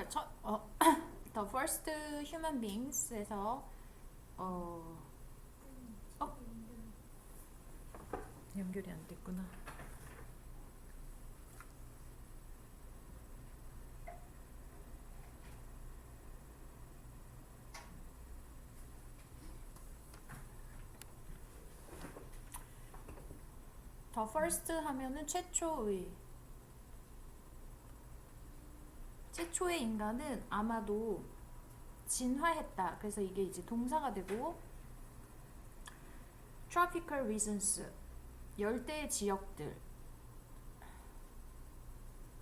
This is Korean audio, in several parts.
자, The First Human Beings에서 어, 어, 연결이 안 됐구나. The First 하면은 최초의 인간은 아마도 진화했다. 그래서 이게 이제 동사가 되고 Tropical Regions 열대 지역들.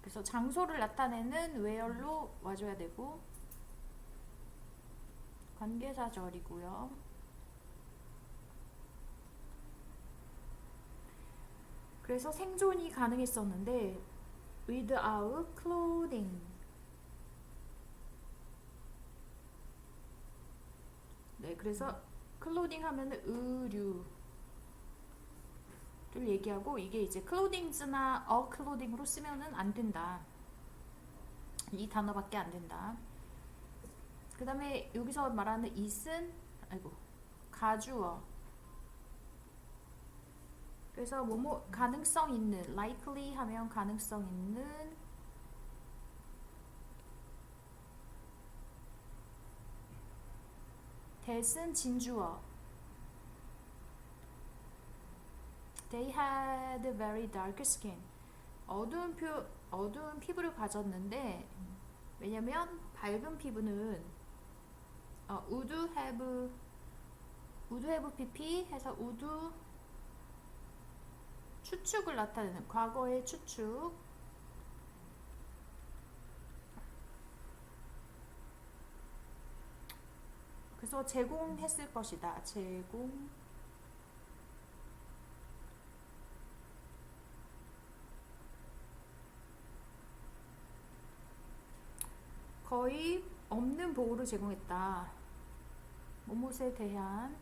그래서 장소를 나타내는 where로 와줘야 되고 관계사절이고요. 그래서 생존이 가능했었는데 without clothing. 네, 그래서 클로딩 하면은 의류를 얘기하고 이게 이제 클로딩즈나 클로딩으로 쓰면은 안 된다. 이 단어밖에 안 된다. 그 다음에 여기서 말하는 it은 가주어. 그래서 뭐뭐 가능성 있는 likely 하면 가능성 있는 that은 진주어. They had very dark skin. 어두운 피부를 가졌는데 왜냐면 밝은 피부는 would have pp 해서 would 추측을 나타내는 과거의 추측. 그래서 제공했을 것이다. 제공. 거의 없는 보호를 제공했다. 모못에 대한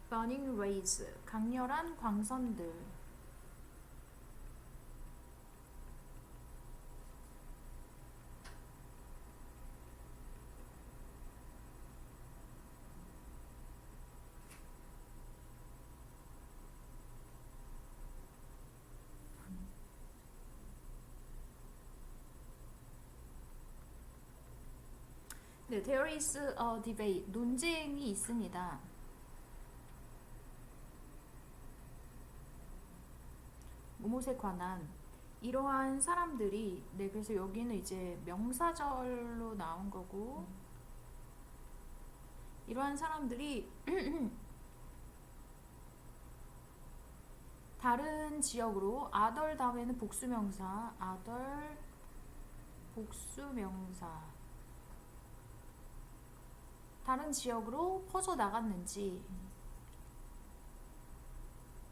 burning rays 강렬한 광선들. 네, there is a debate. 논쟁이 있습니다. 모못에 관한 이러한 사람들이. 네, 그래서 여기는 이제 명사절로 나온 거고 이러한 사람들이 다른 지역으로 other 다음에는 복수명사 other 복수명사 다른 지역으로 퍼져나갔는지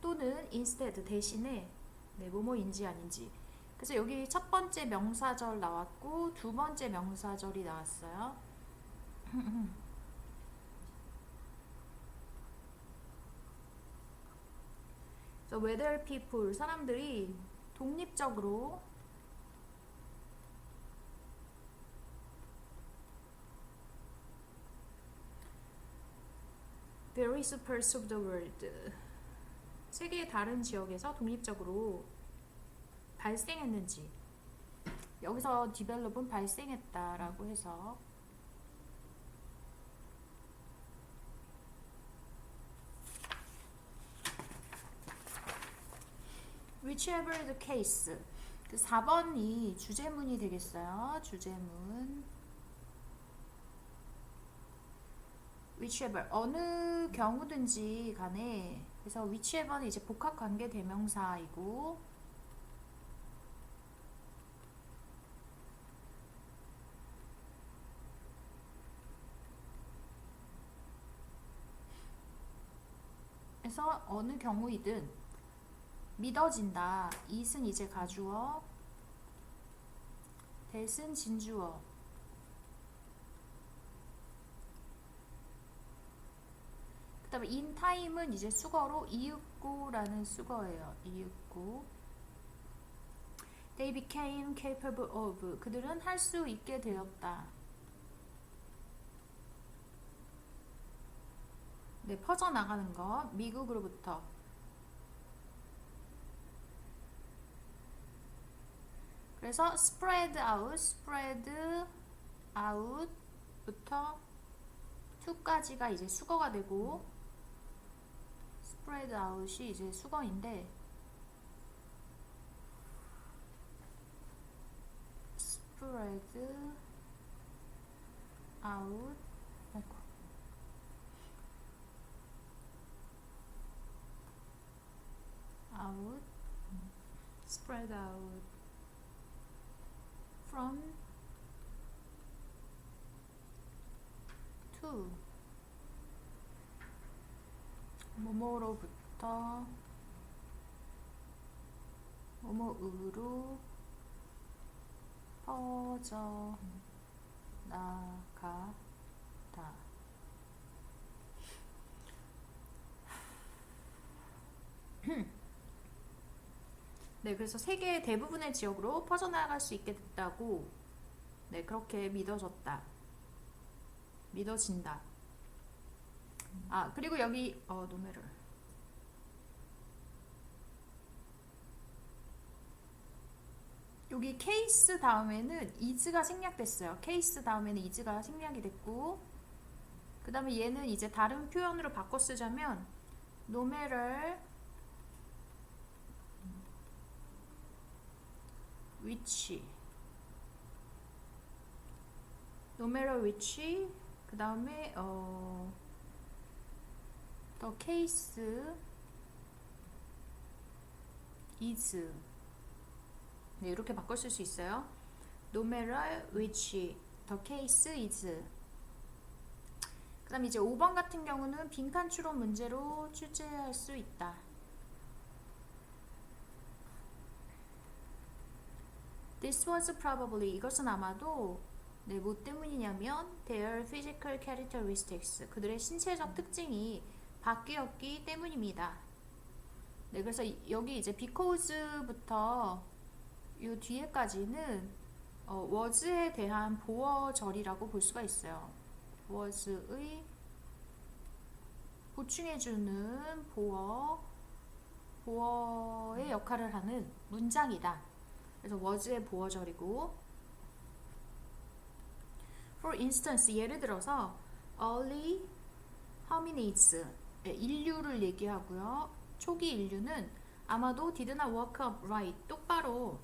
또는 instead 대신에 네, 뭐뭐인지 아닌지. 그래서 여기 첫 번째 명사절 나왔고 두 번째 명사절이 나왔어요. 그래서 whether people 사람들이 독립적으로 various parts of the world 세계의 다른 지역에서 독립적으로 발생했는지. 여기서 develop은 발생했다라고 해서 whichever the case 그 4번이 주제문이 되겠어요. 주제문 whichever 어느 경우든지 간에. 그래서 whichever는 이제 복합관계 대명사이고 그래서 어느 경우이든 믿어진다. it은 이제 가주어 that은 진주어. 그 다음에 in time은 이제 수거로 이윽고라는 수거예요. 이윽고. They became capable of. 그들은 할 수 있게 되었다. 네, 퍼져나가는 것. 미국으로부터. 그래서 spread out부터 to까지가 이제 수거가 되고 spread out이 이제 수거인데 spread out spread out from to 뭐뭐로부터 뭐뭐으로 퍼져 나가다. 네, 그래서 세계 대부분의 지역으로 퍼져나갈 수 있게 됐다고, 네, 그렇게 믿어진다. 아, 그리고 여기 노메럴. 여기 케이스 다음에는 is가 생략됐어요. 케이스 다음에는 is가 생략이 됐고, 그 다음에 얘는 이제 다른 표현으로 바꿔 쓰자면 no matter which, no matter which, 그 다음에 the case is, 네, 이렇게 바꿔 쓸 수 있어요. No matter which the case is. 그 다음 이제 5번 같은 경우는 빈칸 추론 문제로 출제할 수 있다. This was probably, 이것은 아마도, 네, 뭐 때문이냐면 their physical characteristics, 그들의 신체적 특징이 바뀌었기 때문입니다. 네, 그래서 여기 이제 because부터 이 뒤에까지는 was에 대한 보어절이라고 볼 수가 있어요. was의 보충해주는 보어의 역할을 하는 문장이다. 그래서 was의 보어절이고, for instance, 예를 들어서 early hominids, 인류를 얘기하고요. 초기 인류는 아마도 did not walk upright, 똑바로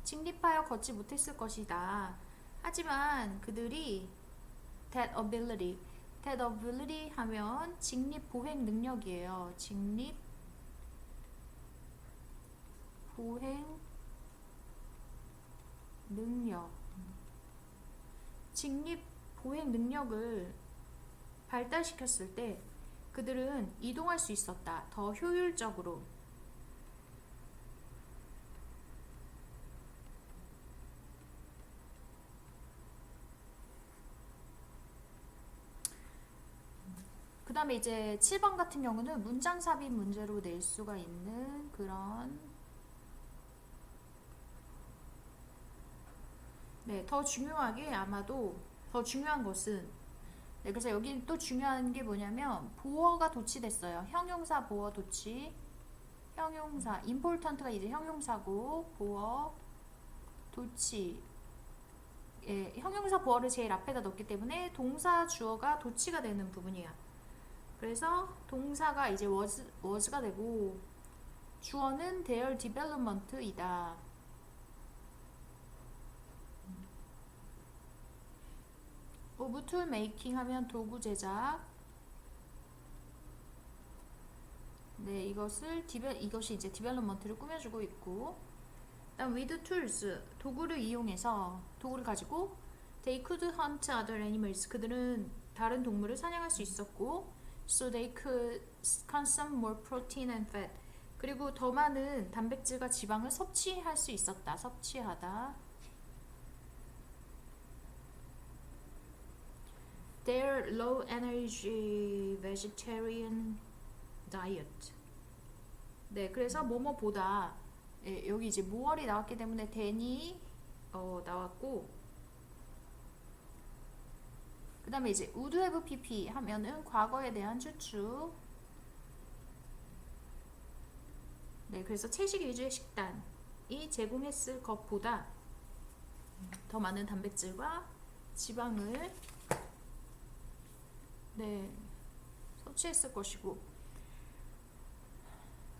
직립하여 걷지 못했을 것이다. 하지만 그들이 that ability 하면 직립 보행 능력이에요. 직립 보행 능력. 직립 보행 능력을 발달시켰을 때 그들은 이동할 수 있었다. 더 효율적으로. 그 다음에 이제 7번 같은 경우는 문장 삽입 문제로 낼 수가 있는 그런, 네, 더 중요하게 아마도 더 중요한 것은, 네, 그래서 여기 또 중요한 게 뭐냐면 보어가 도치됐어요. 형용사 보어 도치. 형용사 important가 이제 형용사고 보어 도치. 예, 형용사 보어를 제일 앞에다 넣기 때문에 동사 주어가 도치가 되는 부분이야. 그래서 동사가 이제 was가 되고 주어는 their development이다. of tool making 하면 도구 제작. 네, 이것이 이제 development를 꾸며주고 있고, 그다음 with tools, 도구를 이용해서, 도구를 가지고 they could hunt other animals, 그들은 다른 동물을 사냥할 수 있었고, so they could consume more protein and fat, 그리고 더 많은 단백질과 지방을 섭취할 수 있었다. 섭취하다. Their low energy vegetarian diet. 네, 그래서 뭐뭐보다 예, 여기 이제 more이 나왔기 때문에 than이 나왔고 그 다음에 이제 would have pp 하면은 과거에 대한 추측. 네, 그래서 채식 위주의 식단이 제공했을 것보다 더 많은 단백질과 지방을 네, 섭취했을 것이고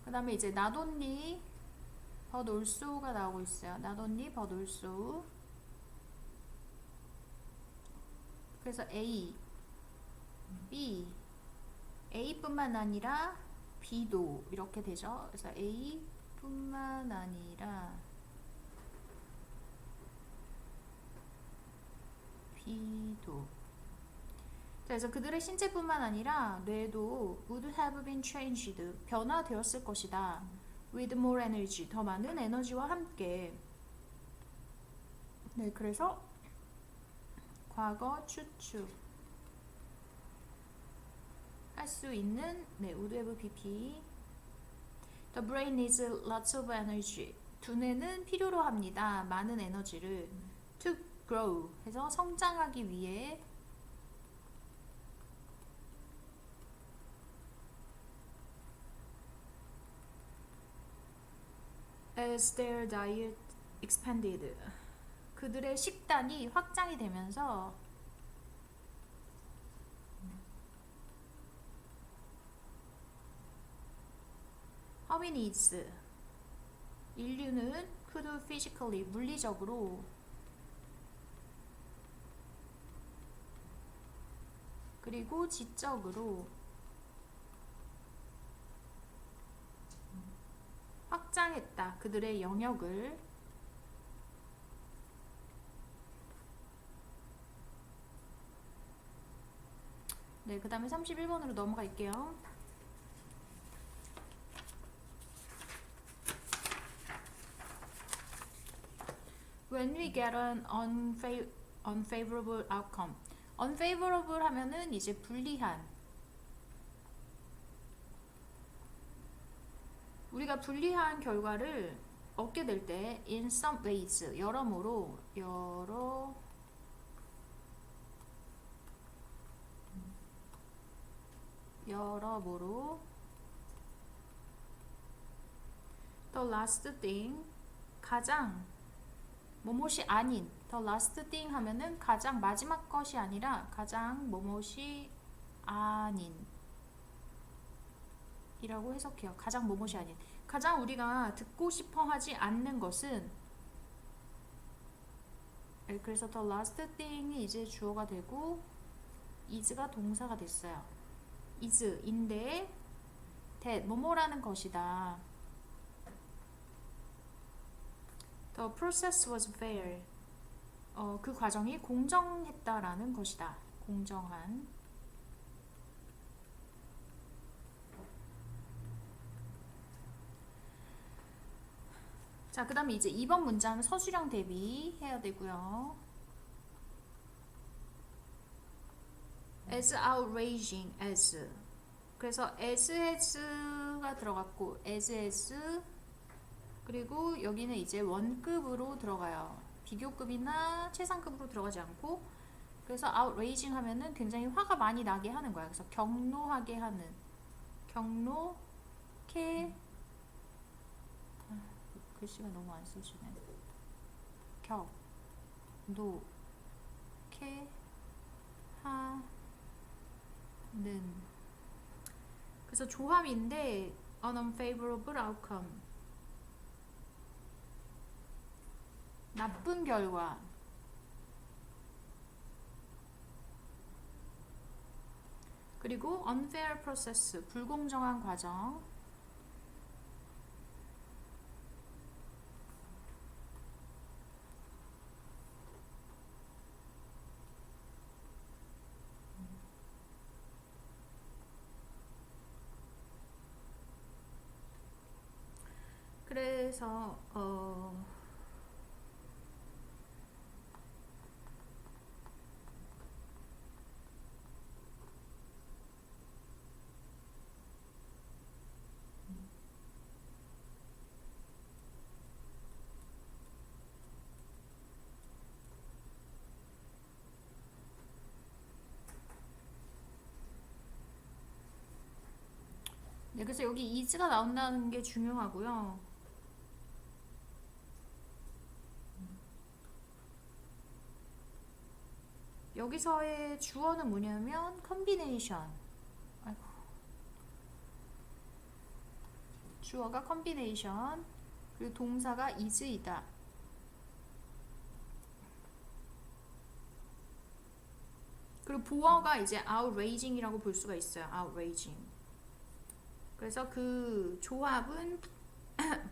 그 다음에 이제 not only but also가 나오고 있어요. not only but also. 그래서 A, B, A뿐만 아니라 B도 이렇게 되죠. 그래서 A뿐만 아니라 B도. 그래서 그들의 신체뿐만 아니라 뇌도 would have been changed, 변화되었을 것이다. with more energy, 더 많은 에너지와 함께. 네, 그래서 과거 추측 할 수 있는 네, would have pp. The brain needs lots of energy. 두뇌는 필요로 합니다. 많은 에너지를. To grow 해서 성장하기 위해. As their diet expanded. 그들의 식단이 확장이 되면서 hominids 인류는 could physically 물리적으로 그리고 지적으로 확장했다. 그들의 영역을. 네, 그 다음에 31번으로 넘어갈게요. When we get an unfavorable outcome. unfavorable 하면은 이제 불리한. 우리가 불리한 결과를 얻게 될 때 in some ways, 여러모로 the last thing, 가장 뭐뭇이 아닌. the last thing 하면은 가장 마지막 것이 아니라 가장 뭐뭇이 아닌 이라고 해석해요. 가장 뭐뭇이 아닌. 가장 우리가 듣고 싶어 하지 않는 것은. 그래서 the last thing이 이제 주어가 되고 is가 동사가 됐어요. is인데 that 뭐뭐라는 것이다. The process was fair. 그 과정이 공정했다라는 것이다. 공정한. 자, 그 다음에 이제 2번 문장은 서술형 대비해야 되고요. as outraging as. 그래서 as has가 들어갔고 as 그리고 여기는 이제 원급으로 들어가요. 비교급이나 최상급으로 들어가지 않고. 그래서 outraging 하면은 굉장히 화가 많이 나게 하는 거야. 그래서 경노하게 하는. 경노케. 글씨가 너무 안 써지네. 노케 하는. 그래서 조합인데 unfavorable outcome. 나쁜 결과. 그리고 unfair process, 불공정한 과정. 그래서 네, 그래서 여기 is가 나온다는 게 중요하고요. 여기서의 주어는 뭐냐면 combination. 아이고. 주어가 combination, 그리고 동사가 is이다. 그리고 보어가 이제 outraging이라고 볼 수가 있어요. outraging. 그래서 그 조합은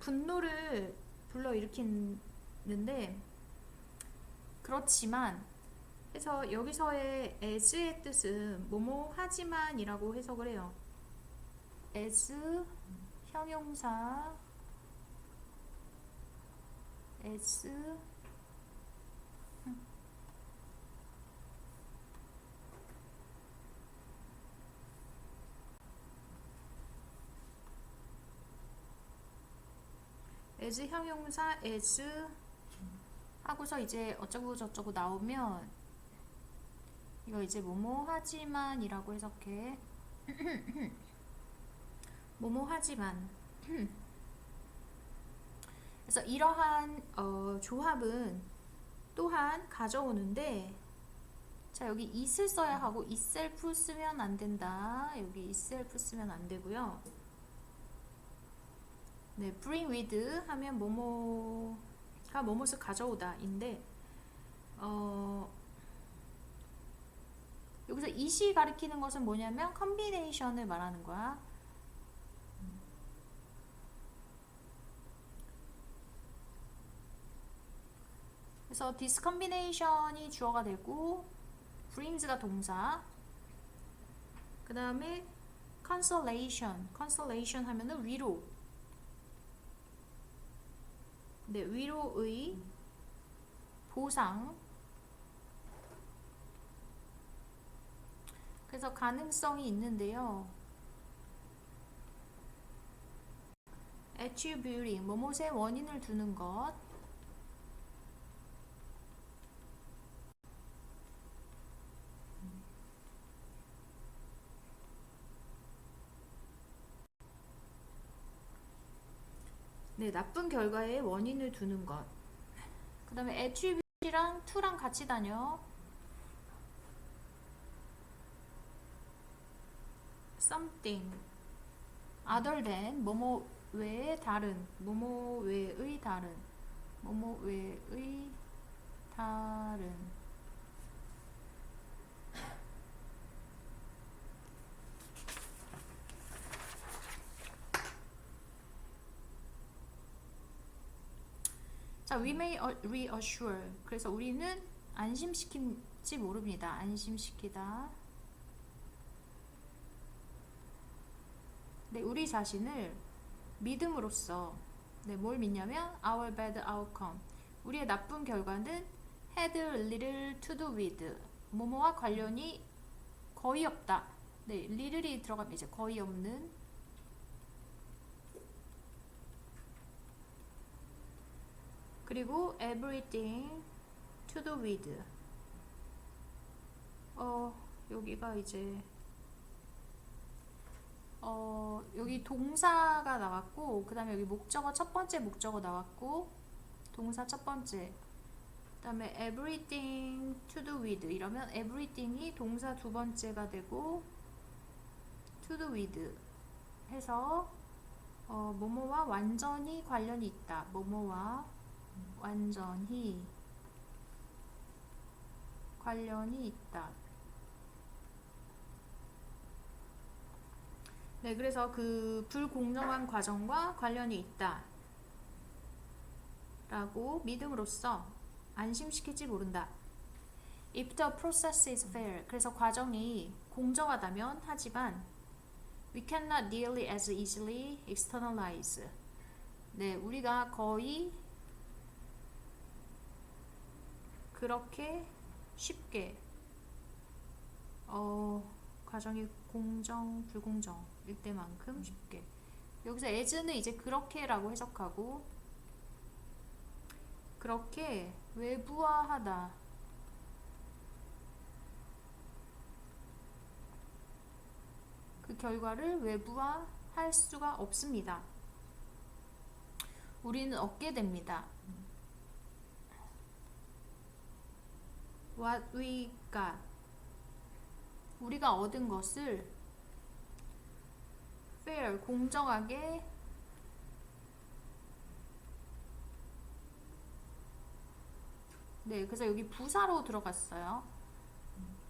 분노를 불러일으키는데, 그렇지만, 그래서 여기서의 as의 뜻은 뭐뭐 하지만 이라고 해석을 해요. as 형용사, as as 형용사 as 하고서 이제 어쩌고 저쩌고 나오면 이거 이제 뭐뭐 하지만 이라고 해석해. 뭐뭐 하지만. 그래서 이러한 조합은 또한 가져오는데, 자 여기 is를 써야 하고 itself 쓰면 안 된다. 여기 itself 쓰면 안 되고요. 네, bring with 하면 뭐뭐가 뭐뭇을 가져오다 인데, 여기서 it이 가리키는 것은 뭐냐면 combination을 말하는 거야. 그래서 this combination이 주어가 되고 brings가 동사, 그 다음에 consolation 하면은 위로. 네, 위로의 보상. 그래서 가능성이 있는데요. attributing, 뭐뭇의 원인을 두는 것. 네, 나쁜 결과에 원인을 두는 것. 그 다음에 attribute이랑 to랑 같이 다녀. something other than, 뭐뭐 외에 다른, 뭐뭐 외의 다른, 뭐뭐 외의 다른. 자, we may reassure. 그래서 우리는 안심시킬지 모릅니다. 안심시키다. 네, 우리 자신을 믿음으로써, 네, 뭘 믿냐면 our bad outcome, 우리의 나쁜 결과는 had little to do with, 뭐뭐와 관련이 거의 없다. 네, little이 들어가면 이제 거의 없는. 그리고 everything to do with, 여기가 이제 여기 동사가 나왔고, 그 다음에 여기 목적어 첫 번째 목적어 나왔고, 동사 첫 번째, 그 다음에 everything to do with 이러면 everything이 동사 두 번째가 되고 to do with 해서 뭐뭐와 완전히 관련이 있다. 뭐뭐와 완전히 관련이 있다. 네, 그래서 그 불공정한 과정과 관련이 있다 라고 믿음으로써 안심시킬지 모른다. If the process is fair, 그래서 과정이 공정하다면, 하지만 we cannot nearly as easily externalize, 네, 우리가 거의 그렇게 쉽게 과정이 공정, 불공정일 때만큼 쉽게. 여기서 as는 이제 그렇게라고 해석하고, 그렇게 외부화하다. 그 결과를 외부화 할 수가 없습니다. 우리는 얻게 됩니다. What we got. 우리가 얻은 것을 fair, 공정하게 네, 그래서 여기 부사로 들어갔어요.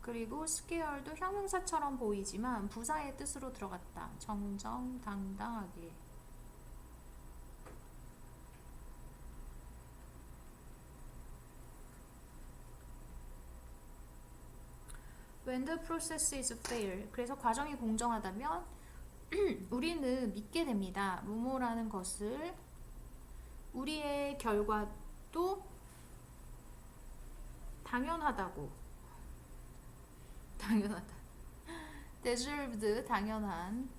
그리고 scared도 형용사처럼 보이지만 부사의 뜻으로 들어갔다. 정정당당하게. When the process is fair. 그래서 과정이 공정하다면 우리는 믿게 됩니다. 뭐뭐라는 것을 우리의 결과도 당연하다고. 당연하다. deserved, 당연한.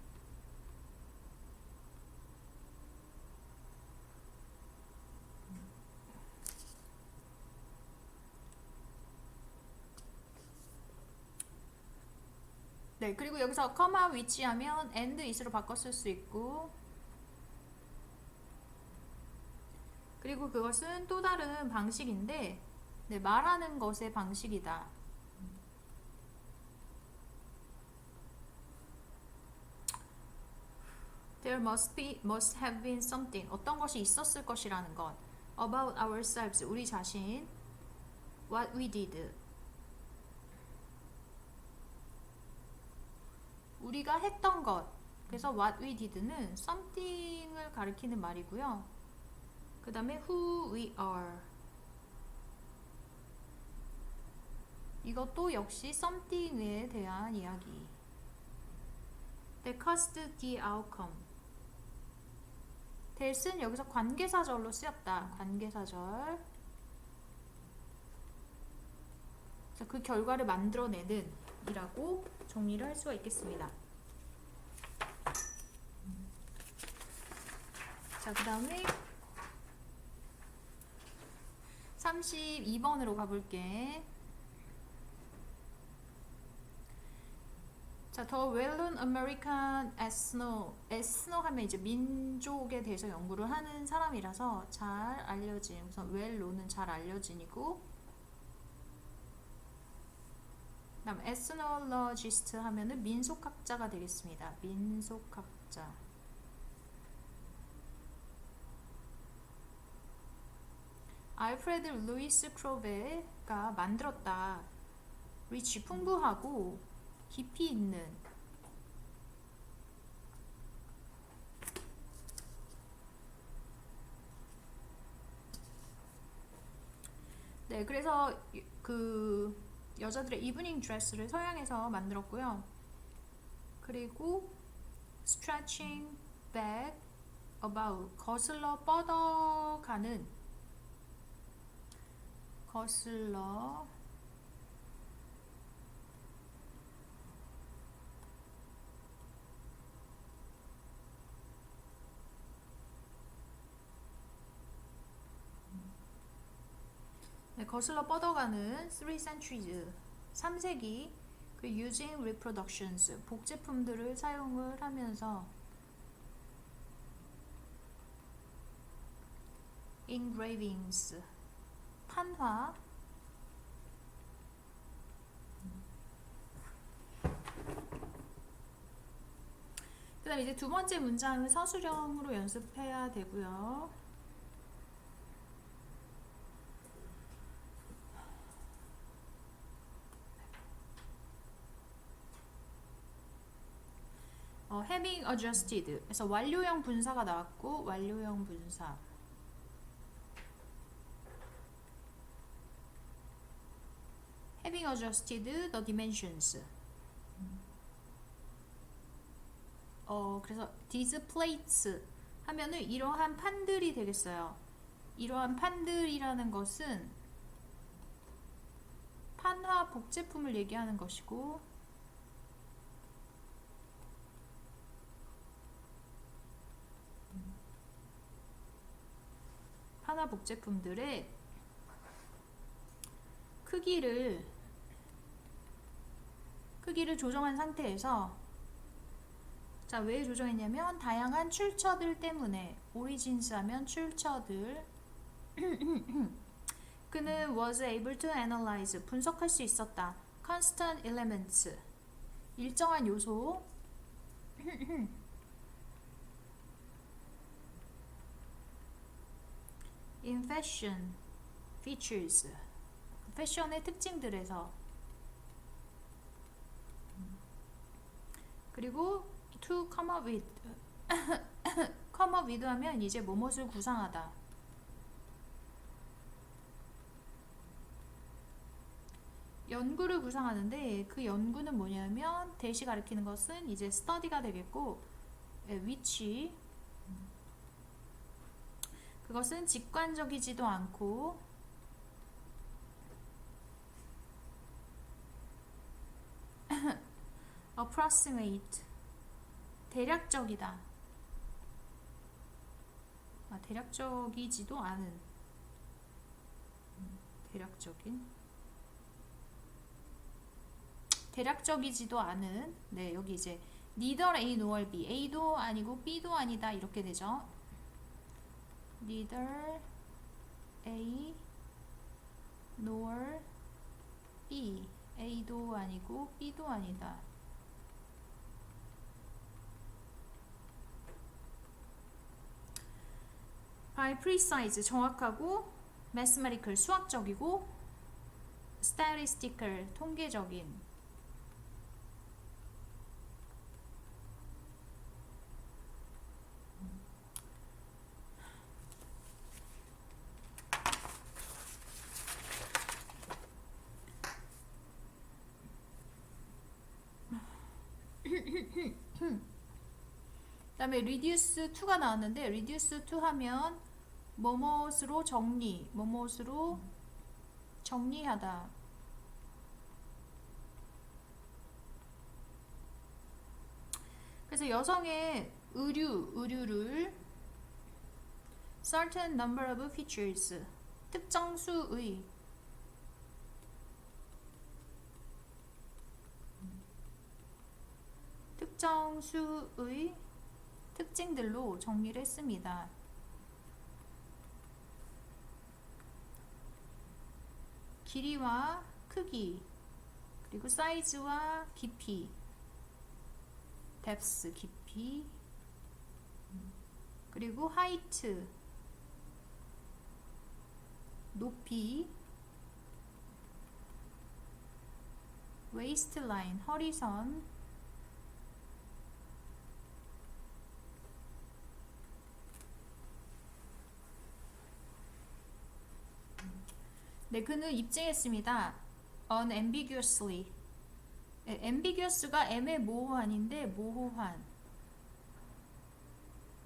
네, 그리고 여기서 comma which 하면 and is로 바꿔 쓸 수 있고, 그리고 그것은 또 다른 방식인데, 네, 말하는 것의 방식이다. There must have been something. 어떤 것이 있었을 것이라는 것. About ourselves. 우리 자신. What we did. 우리가 했던 것. 그래서 what we did는 something을 가리키는 말이고요. 그 다음에 who we are. 이것도 역시 something에 대한 이야기. That caused the outcome. that은 여기서 관계사절로 쓰였다. 관계사절. 그 결과를 만들어내는 이라고 정리를 할 수가 있겠습니다. 자, 그 다음에 32번으로 가볼게. 자, The well-known American ethno 하면 이제 민족에 대해서 연구를 하는 사람이라서 잘 알려진, 우선 well-known은 잘 알려진이고, 그 다음 ethnologist 하면은 민속학자가 되겠습니다. 민속학자. 알프레드 루이스 크로베가 만들었다. 리치, 풍부하고 깊이 있는. 네, 그래서 그 여자들의 이브닝 드레스를 서양에서 만들었고요. 그리고 stretching back about, 거슬러 뻗어가는, 거슬러 네, 거슬러 뻗어가는 3 centuries, 3세기 그 using reproductions, 복제품들을 사용을 하면서 engravings, 판화, 그 다음에 이제 두 번째 문장은 서술형으로 연습해야 되고요. having adjusted 그래서 완료형 분사가 나왔고, 완료형 분사. having adjusted the dimensions. 그래서 these plates 하면은 이러한 판들이 되겠어요. 이러한 판들이라는 것은 판화 복제품을 얘기하는 것이고, 판화 복제품들의 크기를 조정한 상태에서 자, 왜 조정했냐면 다양한 출처들 때문에. origins 하면 출처들. 그는 was able to analyze 분석할 수 있었다. constant elements 일정한 요소. in fashion features 패션의 특징들에서. 그리고 to come up with come up with 하면 이제 뭐뭇을 구상하다. 연구를 구상하는데 그 연구는 뭐냐면 대시 가리키는 것은 이제 study가 되겠고 which 그것은 직관적이지도 않고 approximate 대략적이다. 대략적이지도 않은 대략적이지도 않은. 네, 여기 이제 neither A nor B A도 아니고 B도 아니다 이렇게 되죠. neither A nor B A도 아니고 B도 아니다. by precise 정확하고 mathematical 수학적이고 statistical 통계적인. 그 다음에 reduce to가 나왔는데 reduce to 하면 뭐뭇으로 정리하다. 그래서 여성의 의류를 certain number of features 특정 수의 특징들로 정리를 했습니다. 길이와 크기, 그리고 사이즈와 깊이, depth 깊이, 그리고 height 높이, waistline 허리선, 네, 그는 입증했습니다. unambiguously. ambiguous가 애매모호한인데 모호한.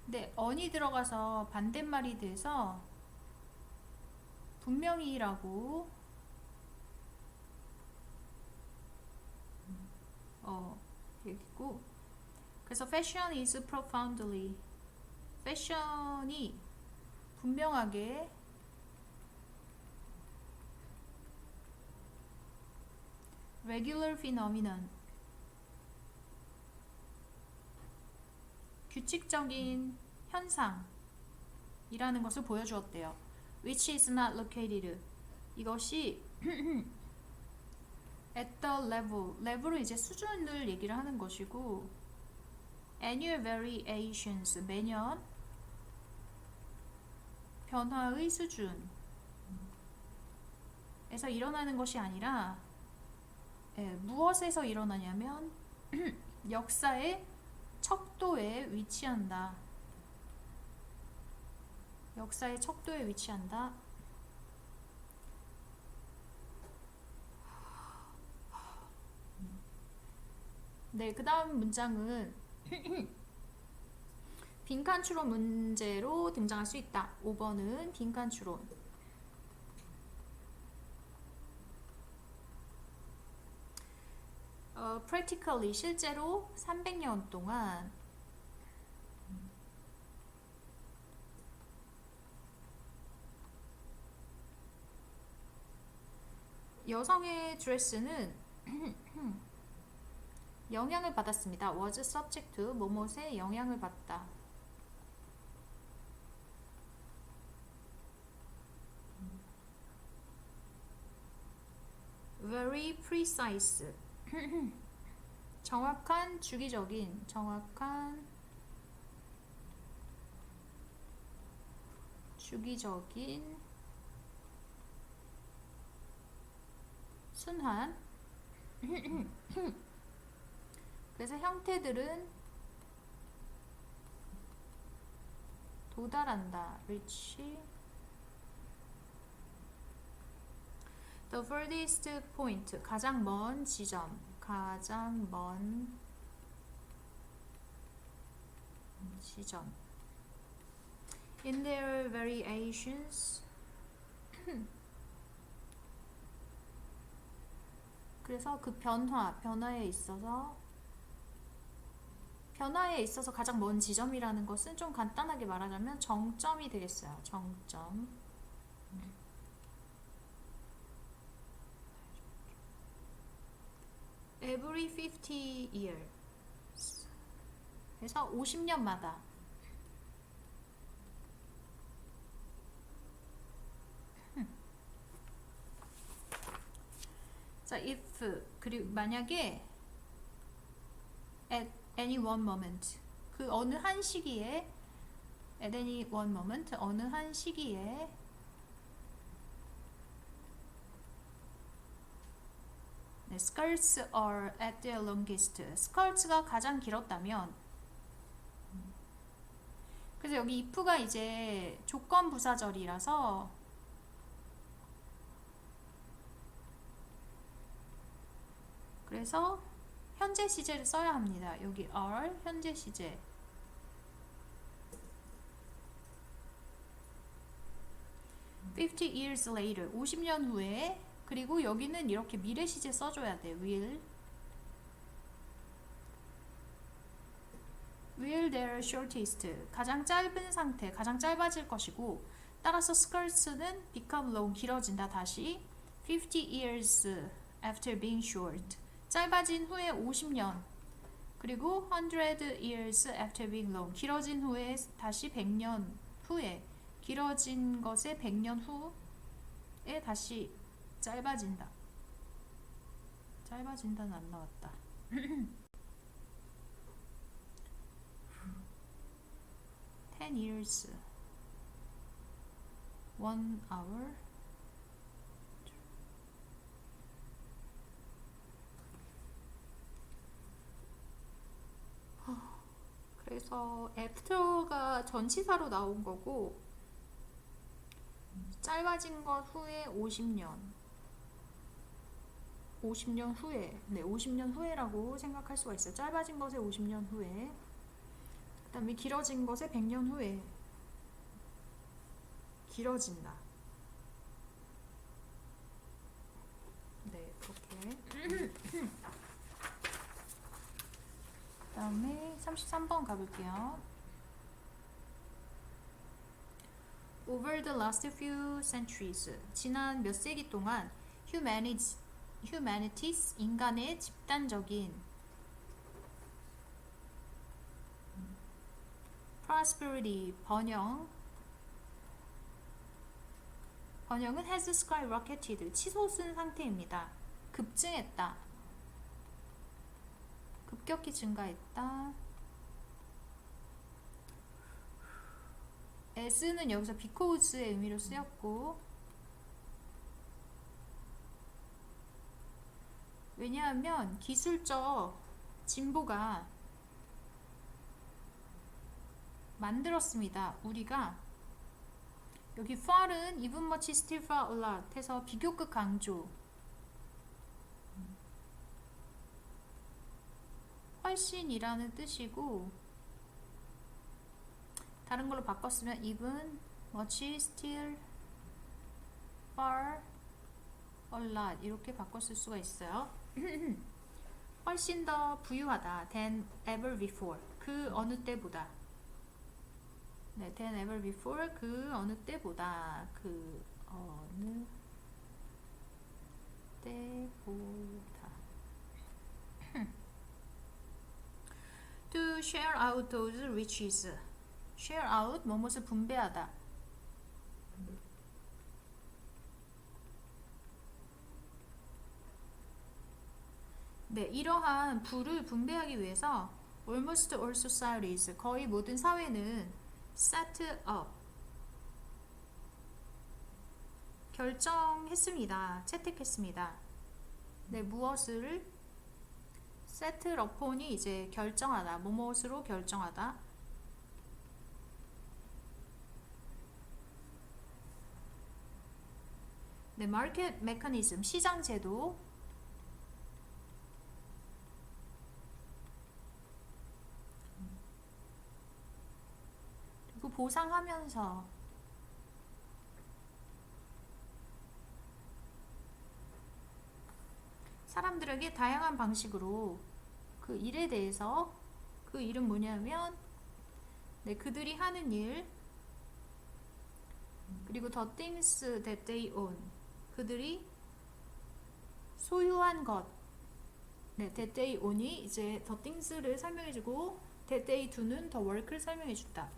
네, un이 들어가서 반대말이 돼서 분명히라고 얘기고. 그래서 fashion is profoundly. fashion이 분명하게 regular phenomenon 규칙적인 현상이라는 것을 보여주었대요. which is not located 이것이 at the level은 이제 수준을 얘기를 하는 것이고 annual variations 매년 변화의 수준에서 일어나는 것이 아니라 무엇에서 일어나냐면 역사의 척도에 위치한다. 역사의 척도에 위치한다. 네, 그 다음 문장은 빈칸 추론 문제로 등장할 수 있다. 5번은 빈칸 추론. practically 실제로 300년 동안 여성의 드레스는 영향을 받았습니다. was subject to 뭐뭐에 영향을 받다. very precise 정확한, 주기적인, 정확한, 주기적인, 순한. 그래서 형태들은 도달한다. reach the furthest point 가장 먼 지점, 가장 먼 지점. in their variations 그래서 그 변화에 있어서 가장 먼 지점이라는 것은 좀 간단하게 말하자면 정점이 되겠어요. 정점. every 50 years. 그래서 50년마다. 자, if 그리고 만약에 at any one moment 그 어느 한 시기에 at any one moment 어느 한 시기에 네, skirts are at their longest. skirts가 가장 길었다면 그래서 여기 if가 이제 조건 부사절이라서 그래서 현재 시제를 써야 합니다. 여기 are 현재 시제. (50 years later) 50년 후에. 그리고 여기는 이렇게 미래 시제 써줘야 돼. will their shortest 가장 짧은 상태, 가장 짧아질 것이고 따라서 skirts는 become long 길어진다. 다시 50 years after being short 짧아진 후에 50년 그리고 100 years after being long 길어진 후에 다시 100년 후에 길어진 것의 100년 후에 다시 짧아진다. 짧아진다는 안 나왔다. 10 years 1 hour 그래서 after가 전치사로 나온 거고 짧아진 것 후에 50년 후에 네 50년 후에라고 생각할 수가 있어요. 짧아진 것에 50년 후에 그 다음에 길어진 것에 100년 후에 길어진다. 네 그렇게 그 다음에 33번 가볼게요. Over the last few centuries 지난 몇 세기 동안 humanities 인간의 집단적인 prosperity 번영은 has skyrocketed 치솟은 상태입니다. 급증했다. 급격히 증가했다. as는 여기서 because의 의미로 쓰였고 왜냐하면 기술적 진보가 만들었습니다. 우리가 여기 far은 even much, still far, a lot 해서 비교급 강조 훨씬이라는 뜻이고 다른 걸로 바꿨으면 even much, still far, a lot 이렇게 바꿨을 수가 있어요. 훨씬 더 부유하다 than ever before 그 어느 때보다 네, than ever before 그 어느 때보다 그 어느 때보다 to share out those riches. share out, 무엇을 분배하다. 네, 이러한 부를 분배하기 위해서 almost all societies, 거의 모든 사회는 set up, 결정했습니다. 채택했습니다. 네, 무엇을 set upon이 이제 결정하다, 무엇으로 결정하다. 네, market mechanism, 시장 제도. 그리고 보상하면서 사람들에게 다양한 방식으로 그 일에 대해서, 그 일은 뭐냐면 네, 그들이 하는 일, 그리고 the things that they own, 그들이 소유한 것, 네, that they own이 이제 the things를 설명해주고 that they do는 the work를 설명해준다.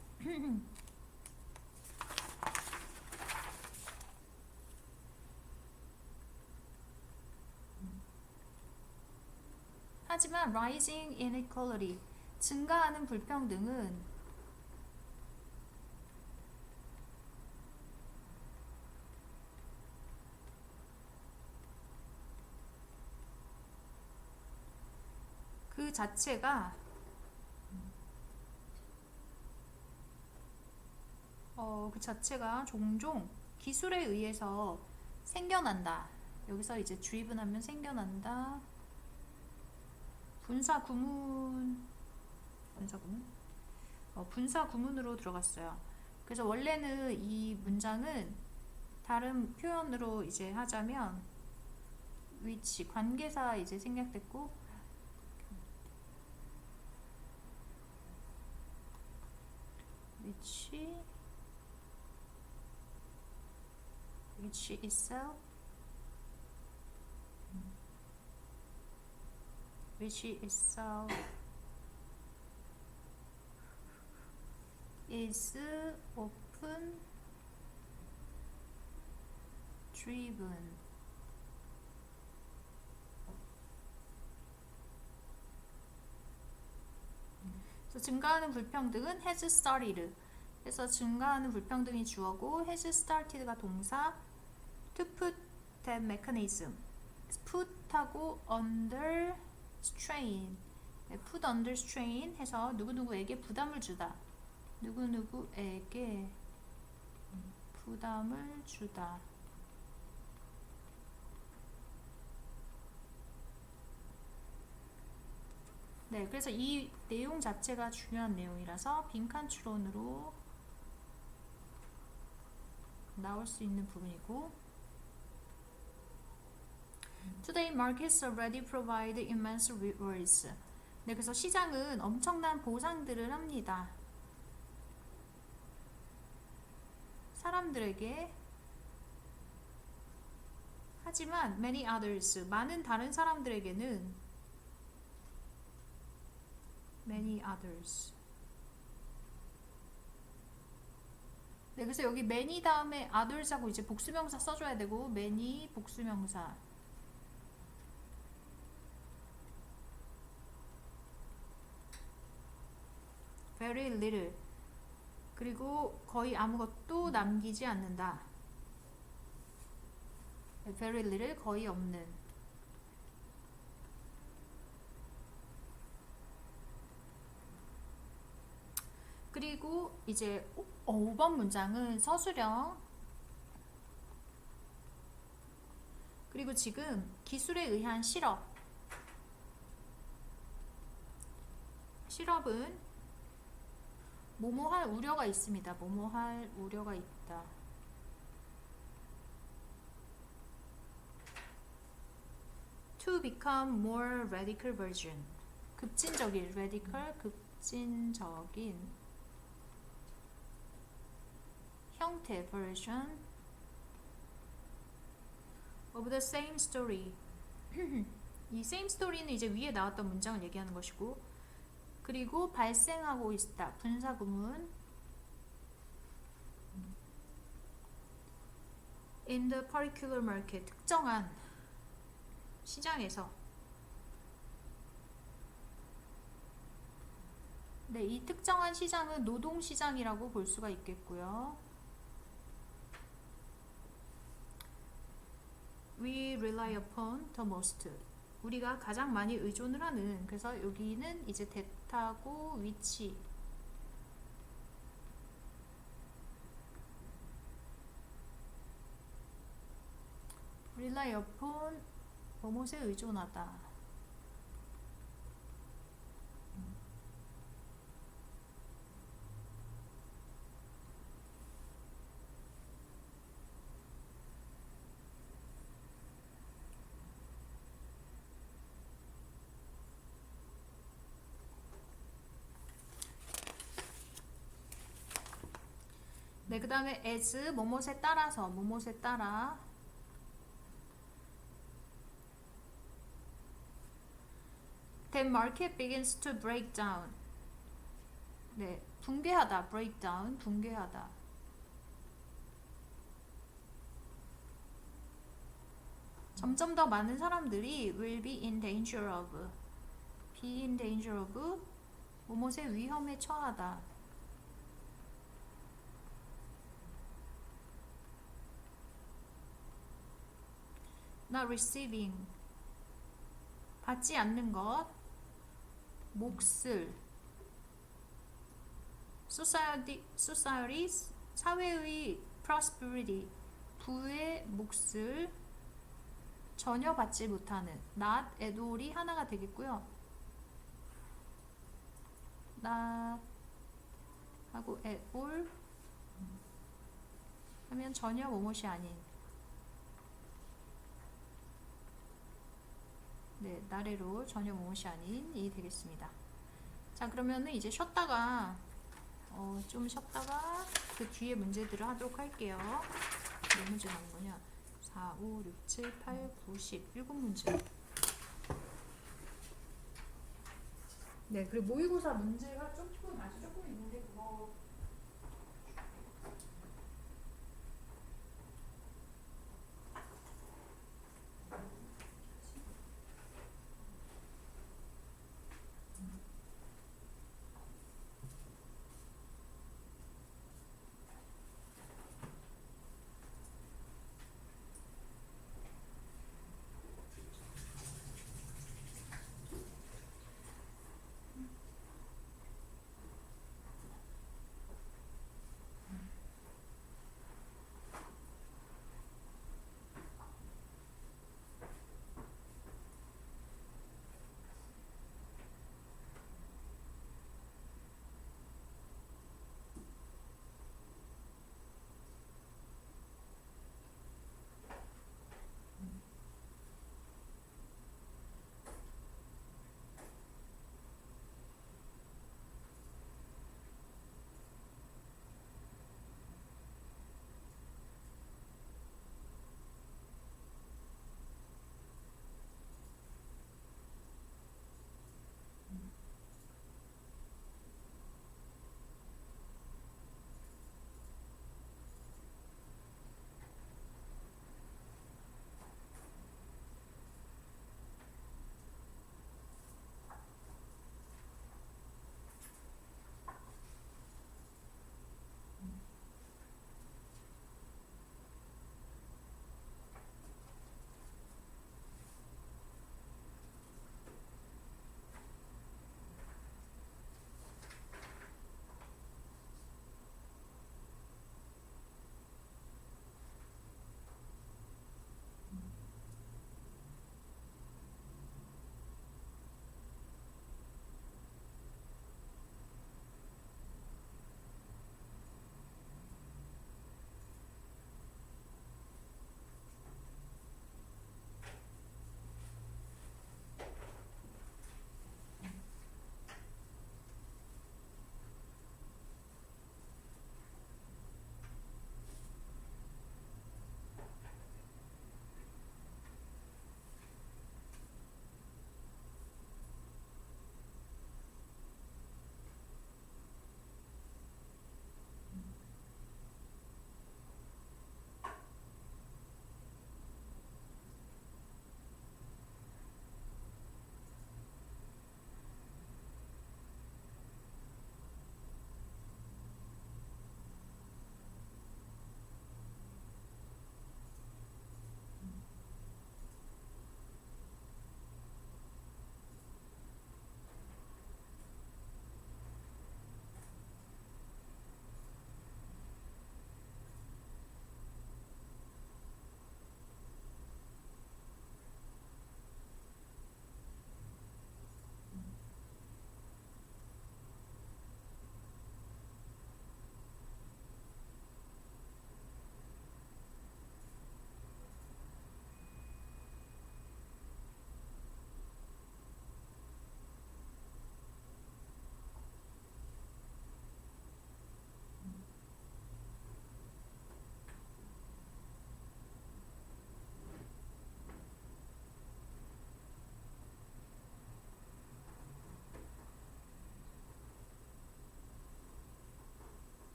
하지만 rising inequality, 증가하는 불평등은 그 자체가 종종 기술에 의해서 생겨난다. 여기서 이제 주의분하면 생겨난다. 분사구문으로 들어갔어요. 그래서 원래는 이 문장은 다른 표현으로 이제 하자면 which, 관계사 이제 생략됐고, which itself, which itself is often driven. 그래서 증가하는 불평등은 has started. 그래서 증가하는 불평등이 주어고 has started가 동사, to put that mechanism, put하고 under strain, put under strain 해서 누구누구에게 부담을 주다, 누구누구에게 부담을 주다. 네, 그래서 이 내용 자체가 중요한 내용이라서 빈칸 추론으로 나올 수 있는 부분이고, Today markets already provide immense rewards. 네, 그래서 시장은 엄청난 보상들을 합니다. 사람들에게. 하지만 many others, 많은 다른 사람들에게는 many others. 네, 그래서 여기 many 다음에 others하고 이제 복수명사 써줘야 되고, many 복수명사. very little. 그리고 거의 아무것도 남기지 않는다. very little, 거의 없는. 그리고 이제 5번 문장은 서술형. 그리고 지금 기술에 의한 실업. 실업은 뭐뭐 할 우려가 있습니다. 뭐뭐 할 우려가 있다. To become more radical version. 급진적인, radical, 급진적인 형태, version of the same story. 이 same story는 이제 위에 나왔던 문장을 얘기하는 것이고, 그리고 발생하고 있다. 분사구문. In the particular market. 특정한 시장에서. 네, 이 특정한 시장은 노동시장이라고 볼 수가 있겠고요. We rely upon the most. 우리가 가장 많이 의존을 하는. 그래서 여기는 이제 대타고 위치. rely upon 뭐뭇에 의존하다. 네, 그 다음에 as 뭐뭇에 따라서 뭐뭇에 따라 The market begins to break down. 네, 붕괴하다, break down, 붕괴하다. 점점 더 많은 사람들이 will be in danger of. be in danger of. 뭐뭇의 위험에 처하다. not receiving. 받지 않는 것. 몫을. society, 사회의 prosperity, 부의 몫을 전혀 받지 못하는. not at all이 하나가 되겠고요. not 하고 at all 하면 전혀 뭐뭇이 아닌. 네, 나래로 전혀 뭐뭇이 아닌이 되겠습니다. 자, 그러면은 이제 쉬었다가 좀 쉬었다가 그 뒤에 문제들을 하도록 할게요. 몇 문제 남은 거냐? 4, 5, 6, 7, 8, 9, 10 7문제. 네, 그리고 모의고사 문제가 조금 아주 조금 있는데 그거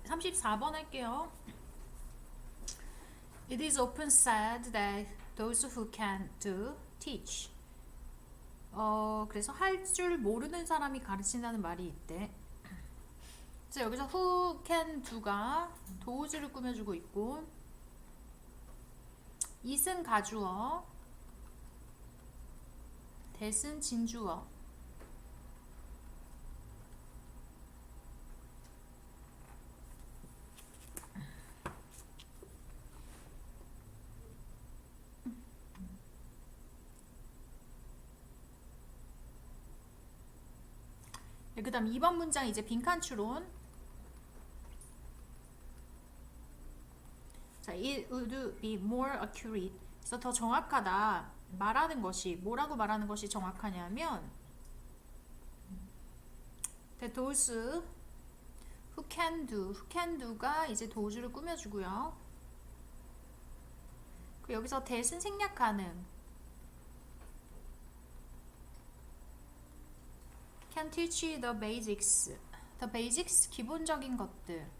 34번 할게요. It is often said that those who can do teach. 그래서 할 줄 모르는 사람이 가르친다는 말이 있대. 그래서 여기서 who can do가 도우주를 꾸며주고 있고, it은 가주어, that은 진주어. 그 다음 2번 문장 이제 빈칸 추론. 자, it would be more accurate. 그래서 더 정확하다. 말하는 것이, 뭐라고 말하는 것이 정확하냐면, that those who can do가 이제 도주를 꾸며주고요. 여기서 that은 생략 가능. can teach the basics. the basics, 기본적인 것들.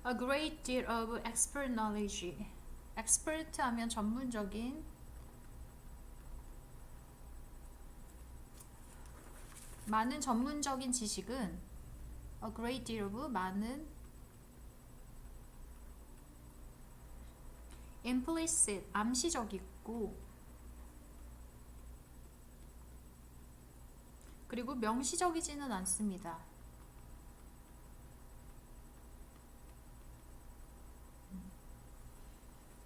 A great deal of expert knowledge. expert 하면 전문적인, 많은 전문적인 지식은 a great deal of 많은, implicit 암시적이고, 그리고 명시적이지는 않습니다.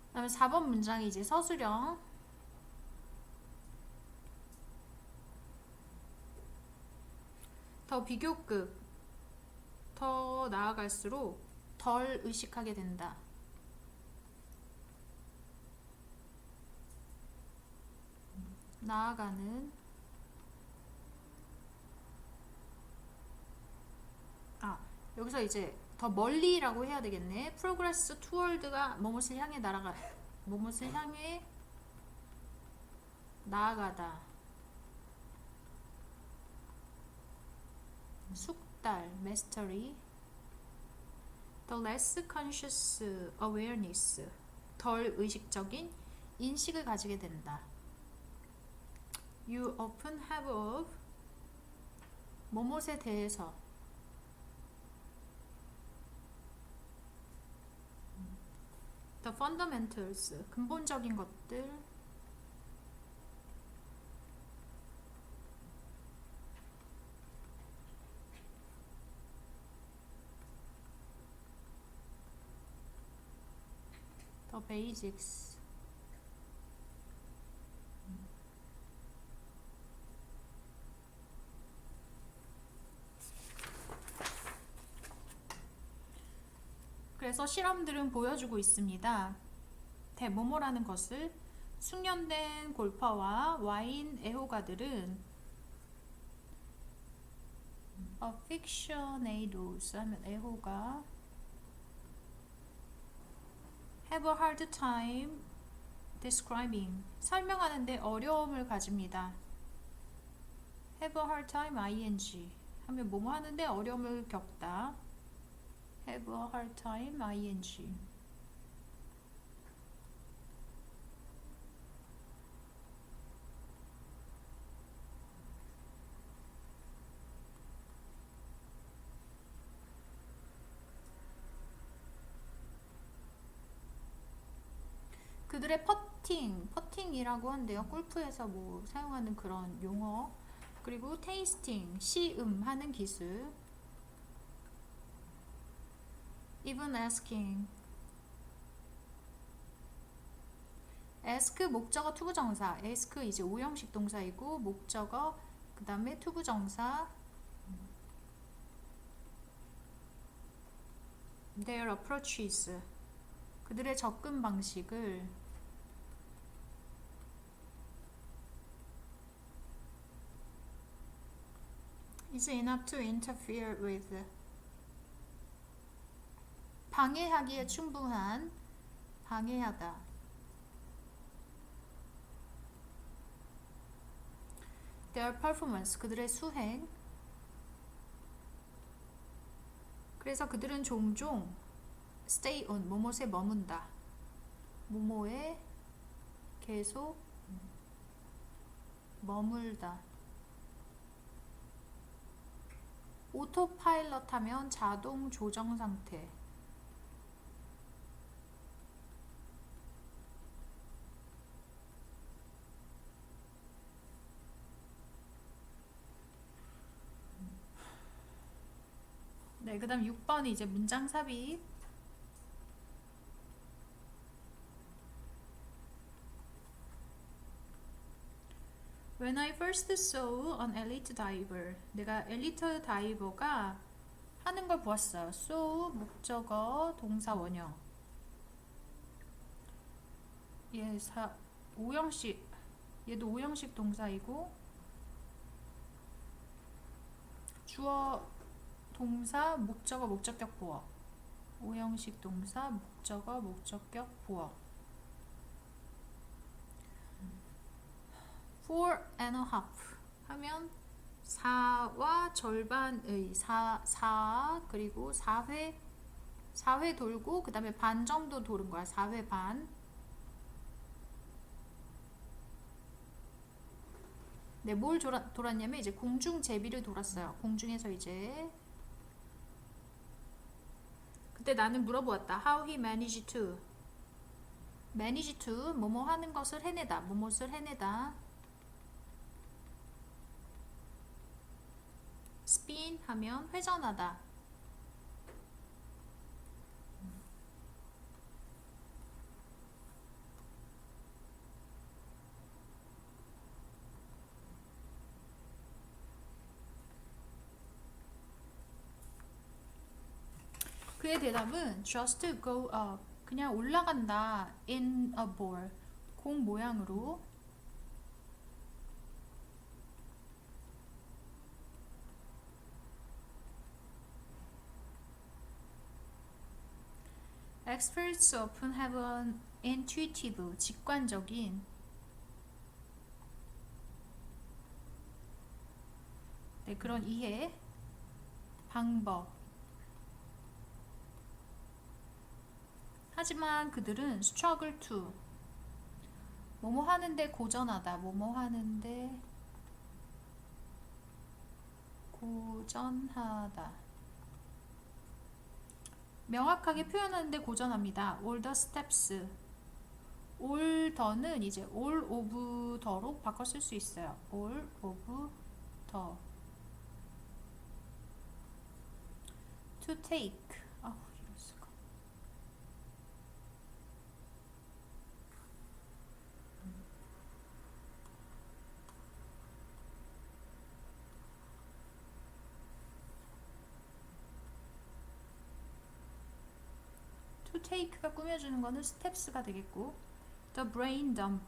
그다음에 4번 문장이 이제 서술형. 더 비교급, 더 나아갈수록 덜 의식하게 된다. 나아가는, 여기서 이제 더 멀리라고 해야 되겠네. progress toward가 무엇을 향해 무엇을 향해 나아가다. 숙달, mastery. the less conscious awareness, 덜 의식적인 인식을 가지게 된다. you often have of 뭐뭇에 대해서, the fundamentals, 근본적인 것들. the basics. 그래서 실험들은 보여주고 있습니다. 대모모라는 것을 숙련된 골퍼와 와인 애호가들은 aficionados 하면 애호가, have a hard time describing, 설명하는데 어려움을 가집니다. have a hard time ing 하면 뭐뭐 하는데 어려움을 겪다. have a hard time ing. 그들의 퍼팅이라고 한대요. 골프에서 뭐 사용하는 그런 용어. 그리고 테이스팅, 시음하는 기술. even asking. ask 목적어 투부정사, ask 이제 오형식 동사이고, 목적어 그 다음에 투부정사. their approaches, 그들의 접근 방식을. is enough to interfere with, 방해하기에 충분한, 방해하다. their performance, 그들의 수행. 그래서 그들은 종종 stay on, 뭐뭐에 머문다. 뭐뭐에 계속 머물다. 오토파일럿 하면 자동 조정 상태. 네, 그 다음 6번이 이제 문장 삽입. When I first saw an elite diver, 내가 엘리트 다이버가 하는 걸 보았어요. saw 목적어 동사 원형. 얘 5형식, 얘도 5형식 동사이고 주어 동사 목적어 목적격 보어. 5형식 동사 목적어 목적격 보어. 4.5 하면 4와 절반의 4 그리고 4회 돌고 그 다음에 반 정도 도는 거야. 4회 반. 네, 뭘 돌았냐면 이제 공중 제비를 돌았어요. 공중에서 이제 그때 나는 물어보았다. How he managed to. manage to 뭐뭐 하는 것을 해내다. 뭐뭇을 해내다. spin 하면 회전하다. 그의 대답은 just go up. 그냥 올라간다. in a ball. 공 모양으로. Experts often have an intuitive, 직관적인 네, 그런 이해, 방법. 하지만 그들은 struggle to, 뭐뭐 하는데 고전하다, 뭐뭐 하는데 고전하다. 명확하게 표현하는데 고전합니다. all the steps. all the는 이제 all of the로 바꿔 쓸 수 있어요. all of the. to take. 이럴 수가. to take가 꾸며주는 거는 steps가 되겠고, the brain dump.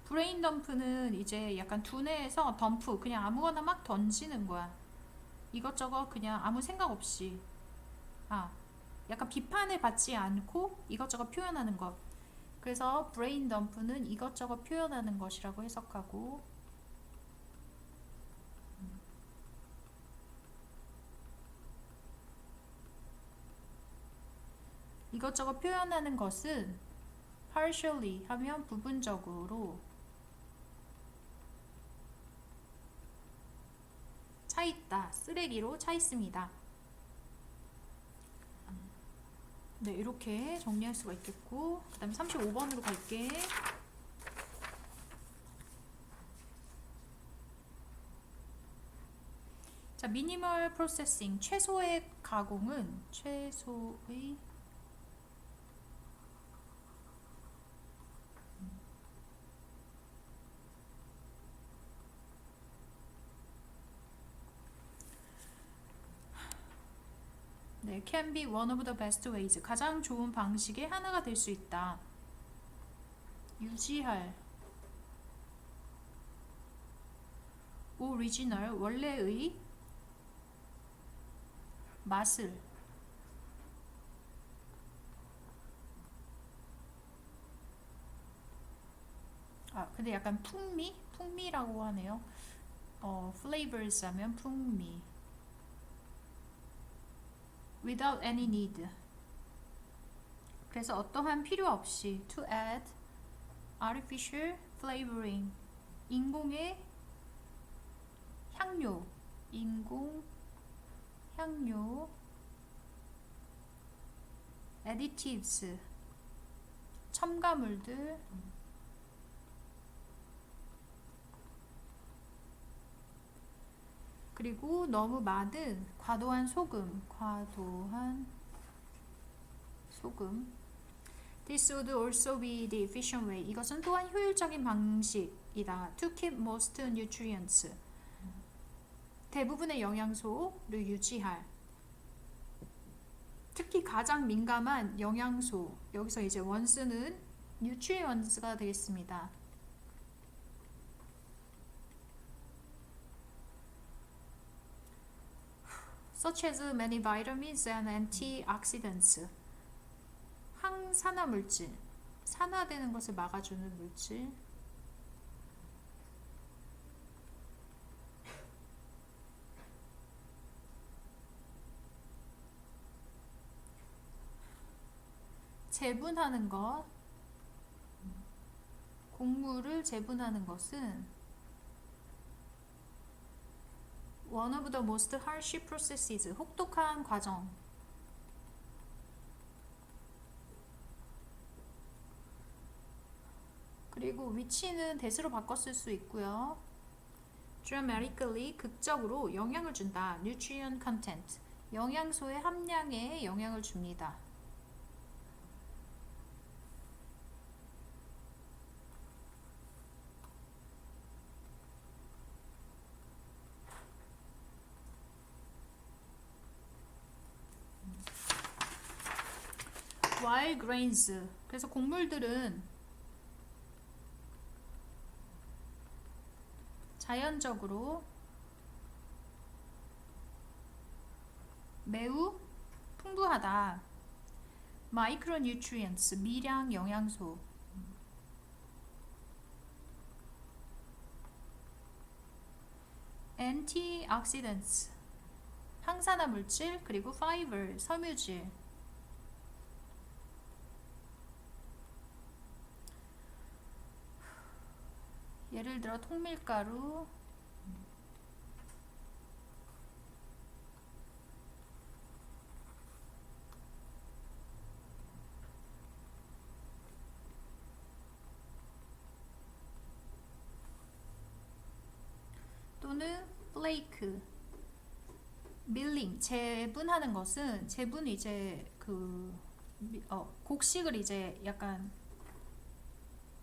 브레인 덤프는 이제 약간 두뇌에서 덤프, 그냥 아무거나 막 던지는 거야. 이것저것 그냥 아무 생각 없이. 약간 비판을 받지 않고 이것저것 표현하는 것. 그래서 브레인 덤프는 이것저것 표현하는 것이라고 해석하고, 이것저것 표현하는 것은 partially 하면 부분적으로 차있다, 쓰레기로 차있습니다. 네, 이렇게 정리할 수가 있겠고, 그 다음에 35번으로 갈게. 자, 미니멀 프로세싱, 최소의 가공은 최소의 네, can be one of the best ways. 가장 좋은 방식의 하나가 될 수 있다. 유지할. original, 원래의 맛을. 근데 약간 풍미라고 하네요. flavors 하면 풍미. without any need. 그래서 어떠한 필요 없이 to add artificial flavoring. 인공의 향료. 인공 향료. additives. 첨가물들. 그리고 너무 많은 과도한 소금. This would also be the efficient way. 이것은 또한 효율적인 방식이다. To keep most nutrients. 대부분의 영양소를 유지할. 특히 가장 민감한 영양소. 여기서 이제 원스는 nutrients가 되겠습니다. Such as many vitamins and antioxidants. 항산화 물질, 산화되는 것을 막아주는 물질. 재분하는 것, 곡물을 재분하는 것은 one of the most harsh processes, 혹독한 과정. 그리고 위치는 대수로 바꿔 쓸 수 있고요. dramatically, 극적으로 영향을 준다. nutrient content, 영양소의 함량에 영향을 줍니다. wild grains, 그래서 곡물들은 자연적으로 매우 풍부하다. micronutrients, 미량 영양소. antioxidants, 항산화 물질. 그리고 fiber, 섬유질. 예를 들어 통밀가루, 또는 플레이크, 밀링, 재분하는 것은 재분 이제 곡식을 이제 약간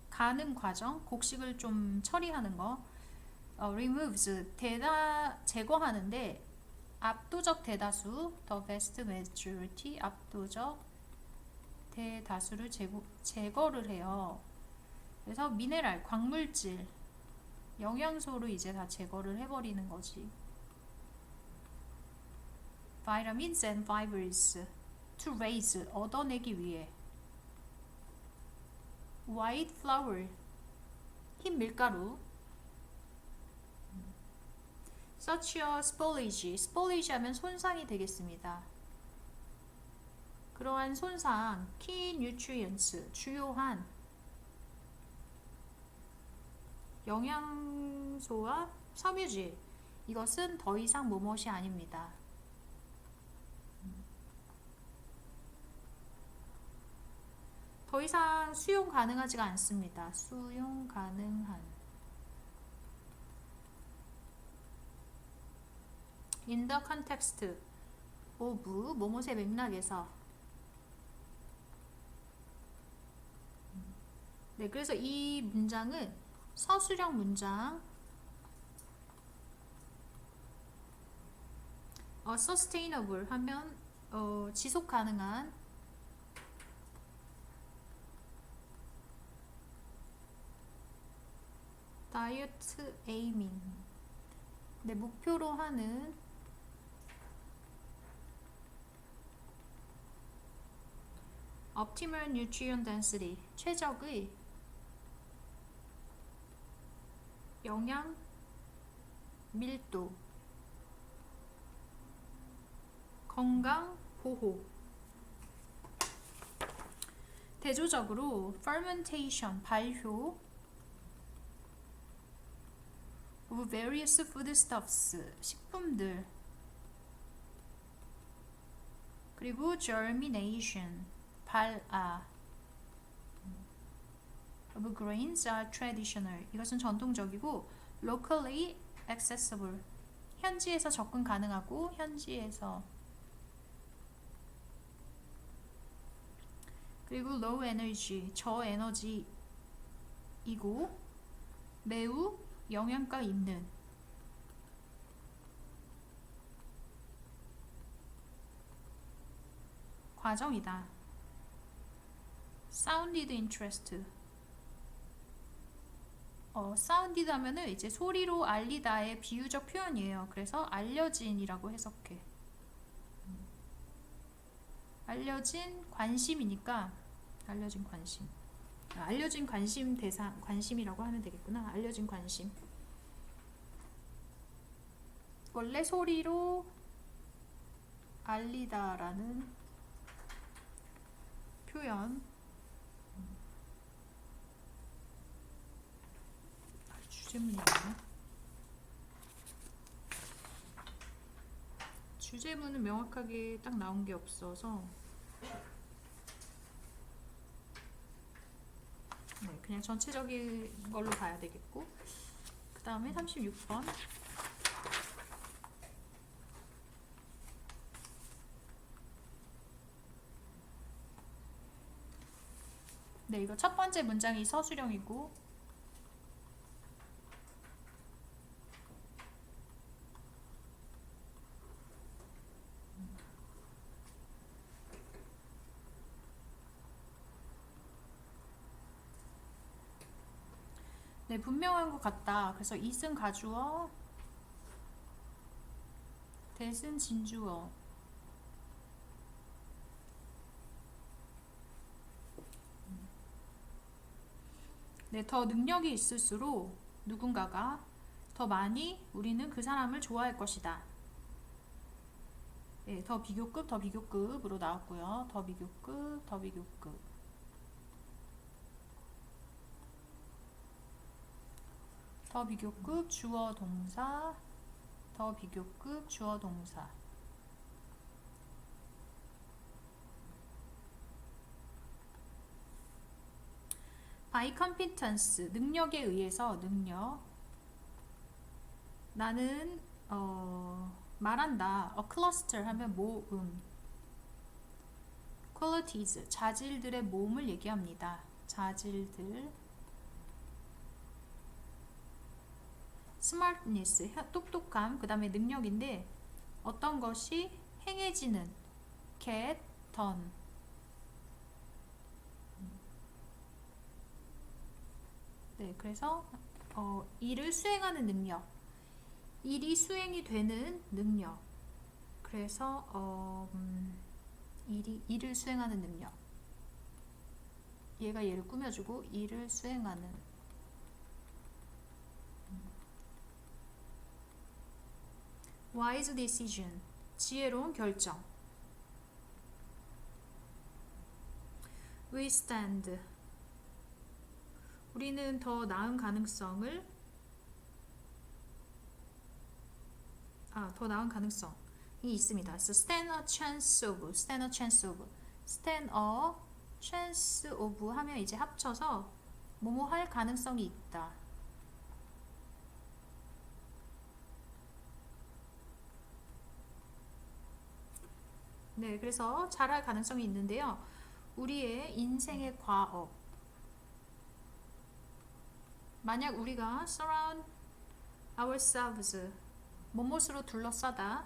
가는 과정, 곡식을 좀 처리하는 거. removes, 제거하는데 압도적 대다수, the vast majority, 압도적 대다수를 제거를 해요. 그래서 미네랄, 광물질, 영양소로 이제 다 제거를 해버리는 거지. vitamins and fibers, to raise, 얻어내기 위해. white flour, 흰 밀가루. such as spoilage, spoilage 하면 손상이 되겠습니다. 그러한 손상, key nutrients, 주요한 영양소와 섬유질. 이것은 더 이상 뭐뭇이 아닙니다. 더 이상 수용 가능하지가 않습니다. 수용 가능한. in the context of, 뭐뭇의 맥락에서. 네, 그래서 이 문장은 서술형 문장. sustainable 하면 지속 가능한. diet aiming, 네, 목표로 하는. optimal nutrient density, 최적의 영양, 밀도, 건강, 보호. 대조적으로 fermentation, 발효 of various foodstuffs, 식품들. 그리고 germination, 발아 of grains are traditional. 이것은 전통적이고 locally accessible. 현지에서 접근 가능하고 현지에서. 그리고 low energy, 저에너지이고 매우 영양가 있는. 과정이다. sounded interest. sounded 하면은 이제 소리로 알리다의 비유적 표현이에요. 그래서 알려진이라고 해석해. 알려진 관심이니까 알려진 관심. 알려진 관심 대상, 관심이라고 하면 되겠구나. 알려진 관심. 원래 소리로 알리다라는 표현. 주제문이 있나? 주제문은 명확하게 딱 나온 게 없어서 네, 그냥 전체적인 걸로 봐야 되겠고, 그 다음에 36번. 네, 이거 첫 번째 문장이 서술형이고, 네, 분명한 것 같다. 그래서 it은 가주어, that은 진주어. 네, 더 능력이 있을수록 누군가가 더 많이 우리는 그 사람을 좋아할 것이다. 네, 더 비교급, 더 비교급으로 나왔고요. 더 비교급, 더 비교급. 더 비교급 주어 동사, 더 비교급 주어 동사. by competence, 능력에 의해서. 능력. 나는 말한다. a cluster 하면 모음. qualities, 자질들의 모음을 얘기합니다. 자질들. smartness, 똑똑함. 그 다음에 능력인데 어떤 것이 행해지는. get done. 네, 그래서 일을 수행하는 능력. 일이 수행이 되는 능력. 그래서 일을 수행하는 능력. 얘가 얘를 꾸며주고 일을 수행하는. wise decision, 지혜로운 결정. withstand, 우리는 더 나은 가능성을 더 나은 가능성이 있습니다. 그래서 stand a chance of, stand a chance of, stand a chance of 하면 이제 합쳐서 뭐뭐 할 가능성이 있다. 네, 그래서 잘할 가능성이 있는데요. 우리의 인생의 과업. 만약 우리가 surround ourselves, 뭐뭇으로 둘러싸다.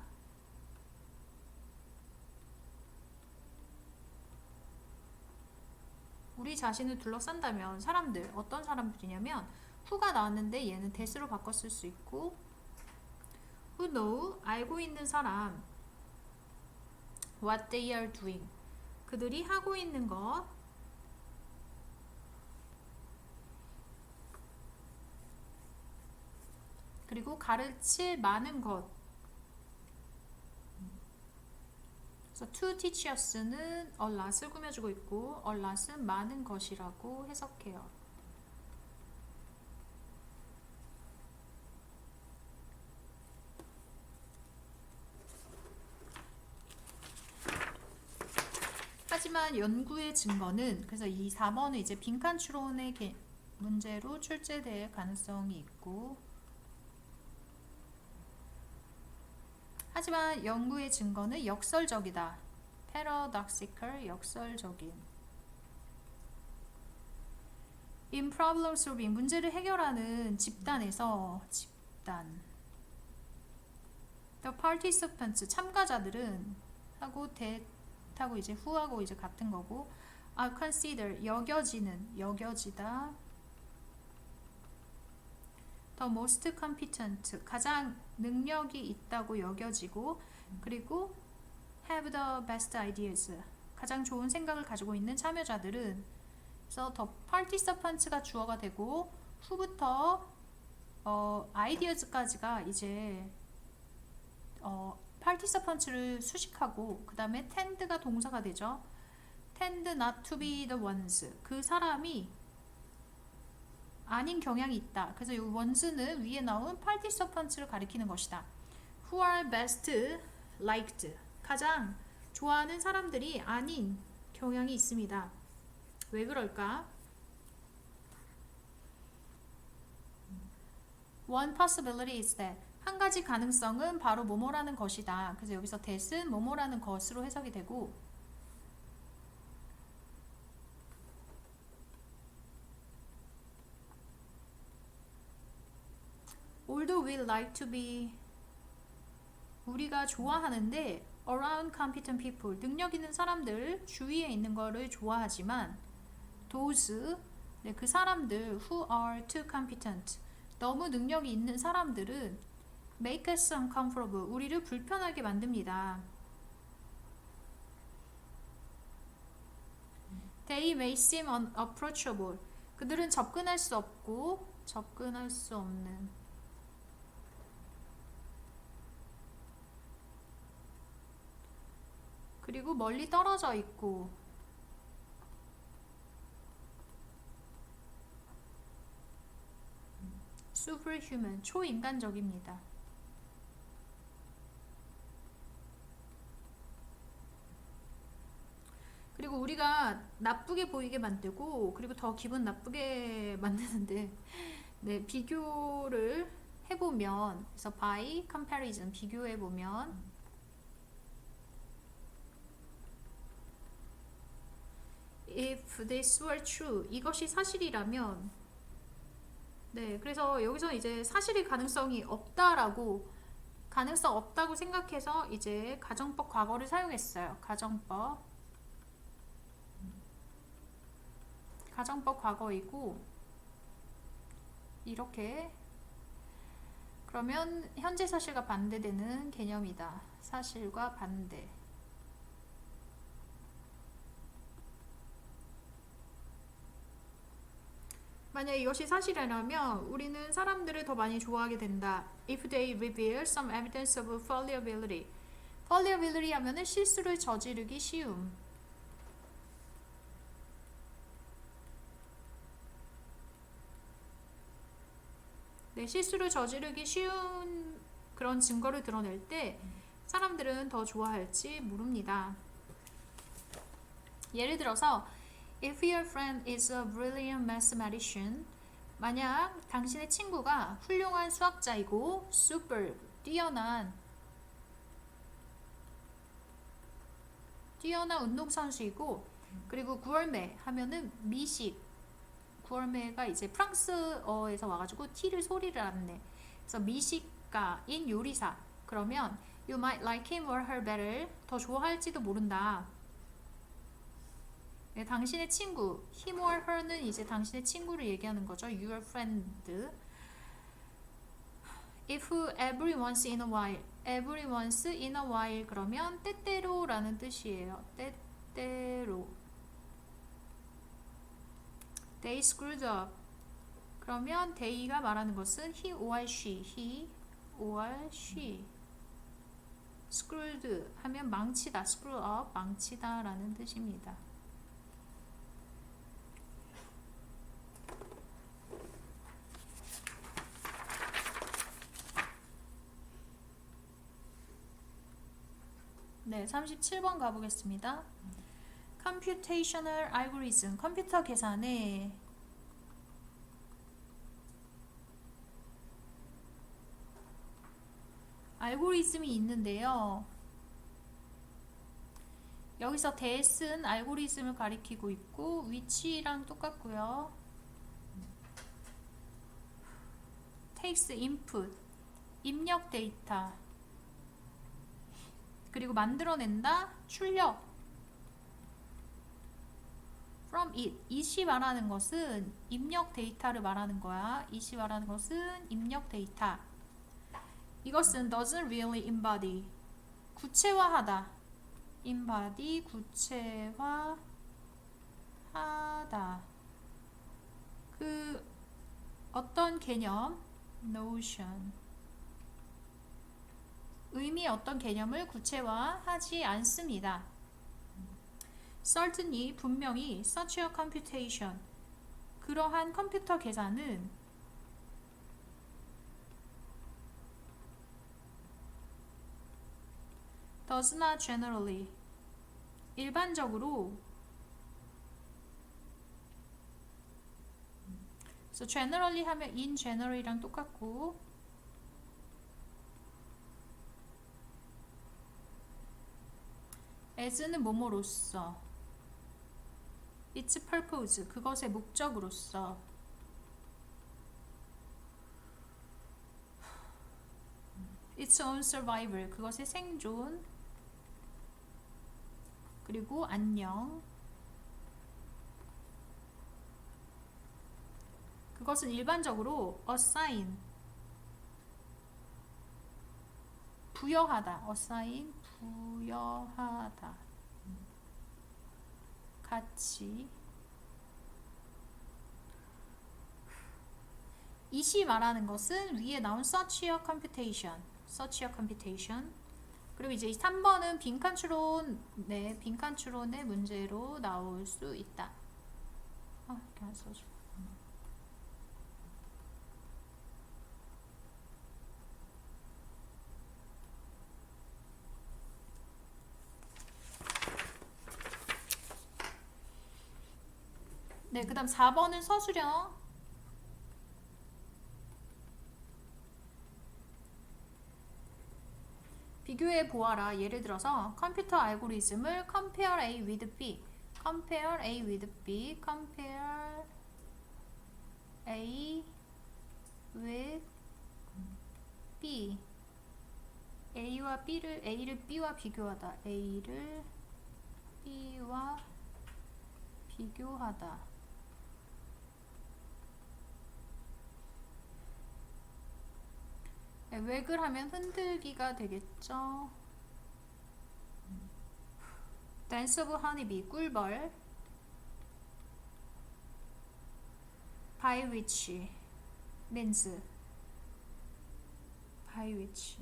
우리 자신을 둘러싼다면 사람들, 어떤 사람들이냐면 who가 나왔는데 얘는 that으로 바꿨을 수 있고, who know, 알고 있는 사람, what they are doing, 그들이 하고 있는 것. 그리고 가르칠 많은 것. 그래서 to teach us는 a lot을 꾸며주고 있고 a lot은 많은 것이라고 해석해요. 하지만 연구의 증거는 그래서 이 4번은 이제 빈칸 추론의 문제로 출제될 가능성이 있고 하지만 연구의 증거는 역설적이다. paradoxical 역설적인 in problem solving 문제를 해결하는 집단에서 집단 the participants 참가자들은 하고 that하고 이제 who하고 이제 같은 거고 are considered 여겨지는 여겨지다 the most competent 가장 능력이 있다고 여겨지고 그리고 have the best ideas 가장 좋은 생각을 가지고 있는 참여자들은 그래서 the participants가 주어가 되고 who부터 ideas까지가 이제 participants를 수식하고 그 다음에 tend가 동사가 되죠. tend not to be the ones 그 사람이 아닌 경향이 있다. 그래서 이 ones는 위에 나온 participants를 가리키는 것이다. who are best liked 가장 좋아하는 사람들이 아닌 경향이 있습니다. 왜 그럴까? One possibility is that 한 가지 가능성은 바로 뭐뭐라는 것이다. 그래서 여기서 that은 뭐뭐라는 것으로 해석이 되고 although we like to be 우리가 좋아하는데 around competent people 능력 있는 사람들 주위에 있는 거를 좋아하지만 those 네, 그 사람들 who are too competent 너무 능력이 있는 사람들은 make us uncomfortable 우리를 불편하게 만듭니다. They may seem unapproachable 그들은 접근할 수 없고 접근할 수 없는 그리고 멀리 떨어져 있고 superhuman 초인간적입니다. 그리고 우리가 나쁘게 보이게 만들고 그리고 더 기분 나쁘게 만드는데 네, 비교를 해보면 그래서 by comparison 비교해보면 if this were true 이것이 사실이라면 네 그래서 여기서 이제 사실의 가능성이 없다라고 가능성 없다고 생각해서 이제 가정법 과거를 사용했어요. 가정법 과거이고 이렇게 그러면 현재 사실과 반대되는 개념이다. 사실과 반대 만약 이것이 사실이라면 우리는 사람들을 더 많이 좋아하게 된다. If they reveal some evidence of fallibility. fallibility 하면은 실수를 저지르기 쉬움. 네, 실수를 저지르기 쉬운 그런 증거를 드러낼 때 사람들은 더 좋아할지 모릅니다. 예를 들어서 If your friend is a brilliant mathematician, 만약 당신의 친구가 훌륭한 수학자이고 super, 뛰어난 운동선수이고 그리고 구얼메 하면은 미식 구얼메가 이제 프랑스어에서 와가지고 T를 소리를 안내 그래서 미식가인 요리사 그러면 You might like him or her better 더 좋아할지도 모른다. 네, 당신의 친구, him or her는 이제 당신의 친구를 얘기하는 거죠. Your friend. If every once in a while, every once in a while 그러면 때때로라는 뜻이에요. 때때로. They screwed up. 그러면 they가 말하는 것은 he or she screwed 하면 망치다, screw up, 망치다 라는 뜻입니다. 네, 37번 가보겠습니다. computational algorithm, 컴퓨터 계산에 알고리즘이 있는데요. 여기서 that은 알고리즘을 가리키고 있고 which랑 똑같고요. takes input, 입력 데이터, 그리고 만들어낸다, 출력. from it이 말하는 것은 입력 데이터를 말하는 거야. it이 말하는 것은 입력 데이터. 이것은 doesn't really embody, 구체화하다. embody, 구체화하다. 그 어떤 개념, notion, 의미 어떤 개념을 구체화하지 않습니다. certainly, 분명히 such a computation, 그러한 컴퓨터 계산은 does not generally, 일반적으로. so generally 하면 in general이랑 똑같고 as는 뭐뭐로써, its purpose, 그것의 목적으로서, its own survival, 그것의 생존, 그리고 안녕. 그것은 일반적으로 assign, 부여하다, assign, 부여하다, 가치. 이시 말하는 것은 위에 나온 such a computation, such a computation. 그리고 이제 3번은 빈칸 추론, 네, 빈칸 추론의 문제로 나올 수 있다. 이렇게 안 써줘. 네, 그 다음 4번은 서술형. 비교해 보아라. 예를 들어서 컴퓨터 알고리즘을 compare A with B, compare A with B, compare A with B, A를 B와 비교하다, A를 B와 비교하다. 웩을 하면 흔들기가 되겠죠. Dance of Honeybee, 꿀벌. By which, 렌즈. By which.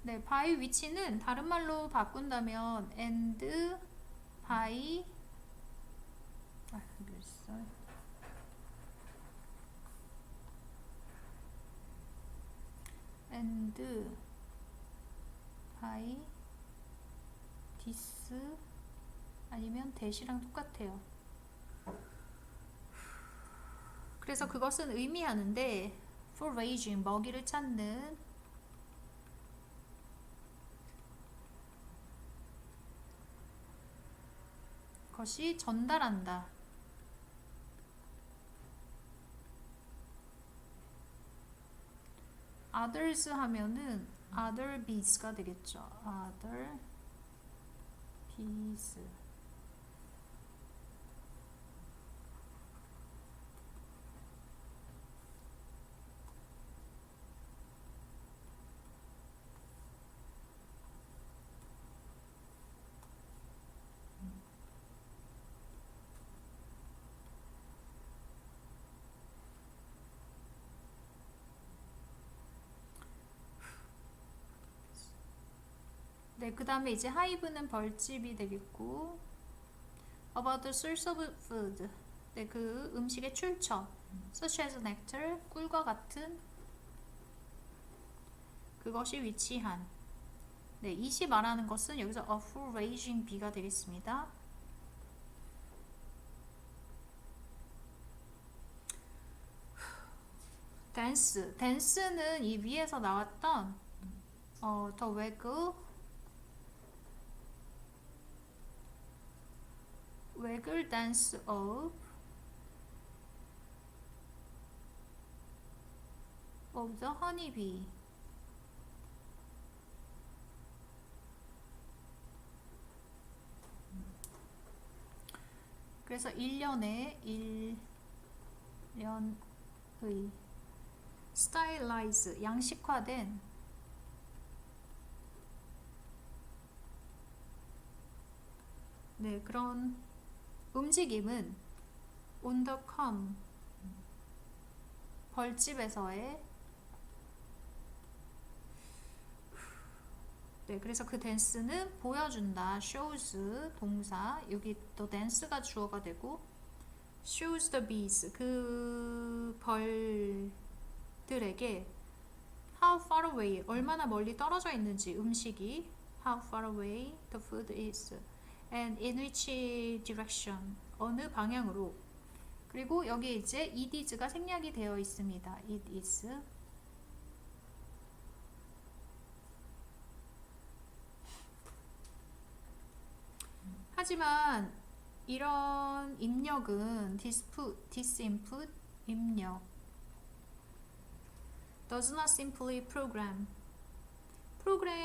네, by which는 다른 말로 바꾼다면 and by, 여기 있어요. and by this 아니면 that이랑 똑같아요. 그래서 그것은 의미하는데 foraging, 먹이를 찾는, 것이 전달한다. others 하면은 other bees가 되겠죠. other bees. 네, 그 다음에 이제 hive는 벌집이 되겠고 about the source of food. 네, 그 음식의 출처. such as nectar, 꿀과 같은 그것이 위치한. 네, 이시 말하는 것은 여기서 a foraging bee가 되겠습니다. 댄스는 이 위에서 나왔던 더 waggle dance of the honeybee. 그래서 1년의 스타일라이즈, 양식화된 네, 그런 움직임은 on the come, 벌집에서의 네, 그래서 그 댄스는 보여준다. shows 동사, 여기 또 댄스가 주어가 되고 shows the bees, 그 벌들에게 how far away, 얼마나 멀리 떨어져 있는지 음식이 how far away the food is and in which direction, 어느 방향으로. 그리고 여기 이제 it is가 생략이 되어 있습니다. it is. 하지만 이런 입력은 disinput 입력 does not simply program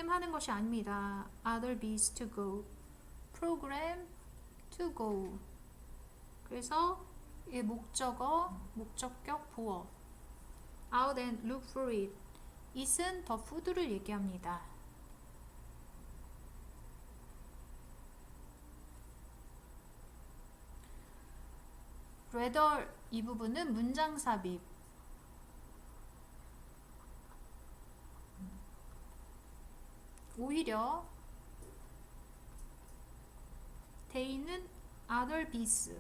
하는 것이 아닙니다. other bees to go, program to go. 그래서 이 목적어, 목적격 보어 out and look for it. it은 더 food를 얘기합니다. rather 이 부분은 문장 삽입. 오히려 they는 other bees.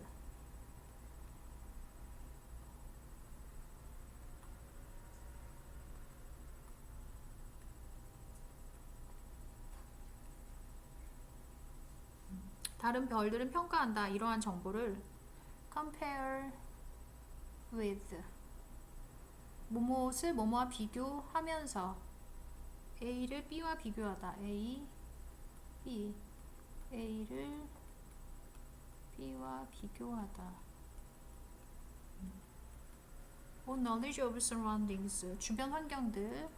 다른 별들은 평가한다. 이러한 정보를 compare with 무엇을 뭐뭐와 비교하면서 A를 B와 비교하다. A, B, A를 B와 비교하다. on knowledge of surroundings, 주변 환경들.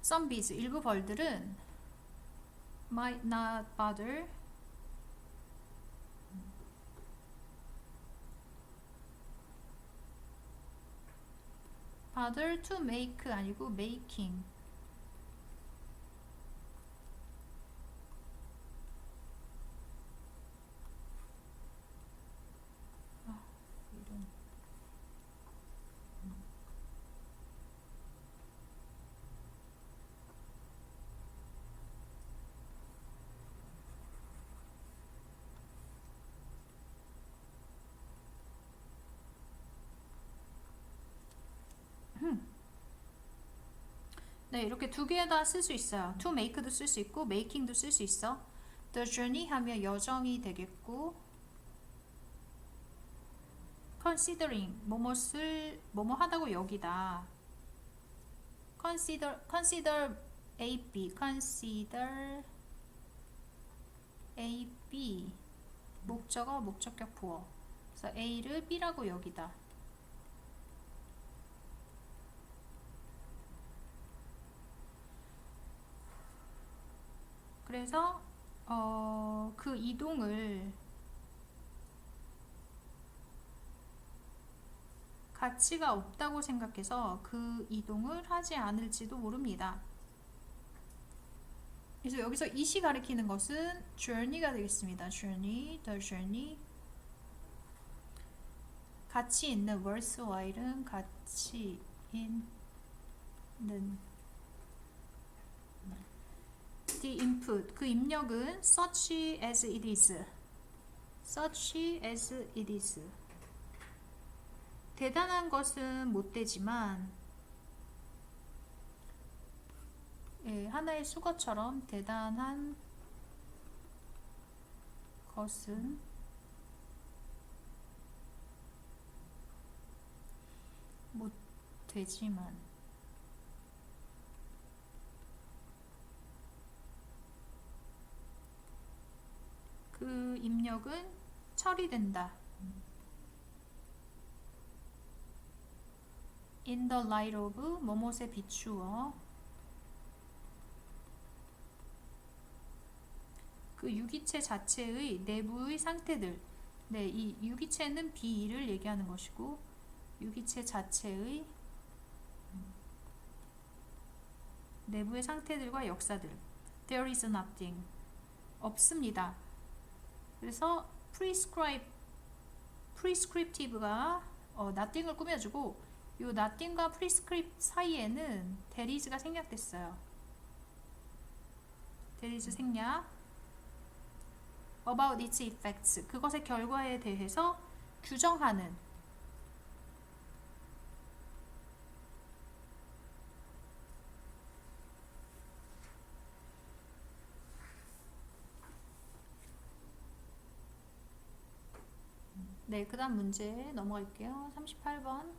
Some bees, 일부 벌들은 might not bother to make 아니고 making. 이런. 네, 이렇게 두 개 다 쓸 수 있어요. to make도 쓸 수 있고 making도 쓸 수 있어. the journey 하면 여정이 되겠고 considering 뭐뭐 하다고 여기다. consider A, B, consider A, B. 목적어, 목적격 보어. 그래서 A를 B라고 여기다. 그래서 그 이동을 가치가 없다고 생각해서 그 이동을 하지 않을지도 모릅니다. 그래서 여기서 이시 가리키는 것은 journey가 되겠습니다. journey, the journey. 가치 있는 worthwhile은 가치 있는 the input 그 입력은 such as it is such as it is 대단한 것은 못되지만 예, 하나의 수거처럼 대단한 것은 못되지만 그 입력은 처리된다. In the light of 뭐뭇에 비추어 그 유기체 자체의 내부의 상태들. 네, 이 유기체는 B를 얘기하는 것이고 유기체 자체의 내부의 상태들과 역사들. There is nothing. 없습니다. 그래서 prescriptive가 nothing을 꾸며주고 이 nothing과 prescript 사이에는 there is가 생략됐어요. there is 생략. About its effects. 그것의 결과에 대해서 규정하는. 네, 그 다음 문제 넘어갈게요. 38번.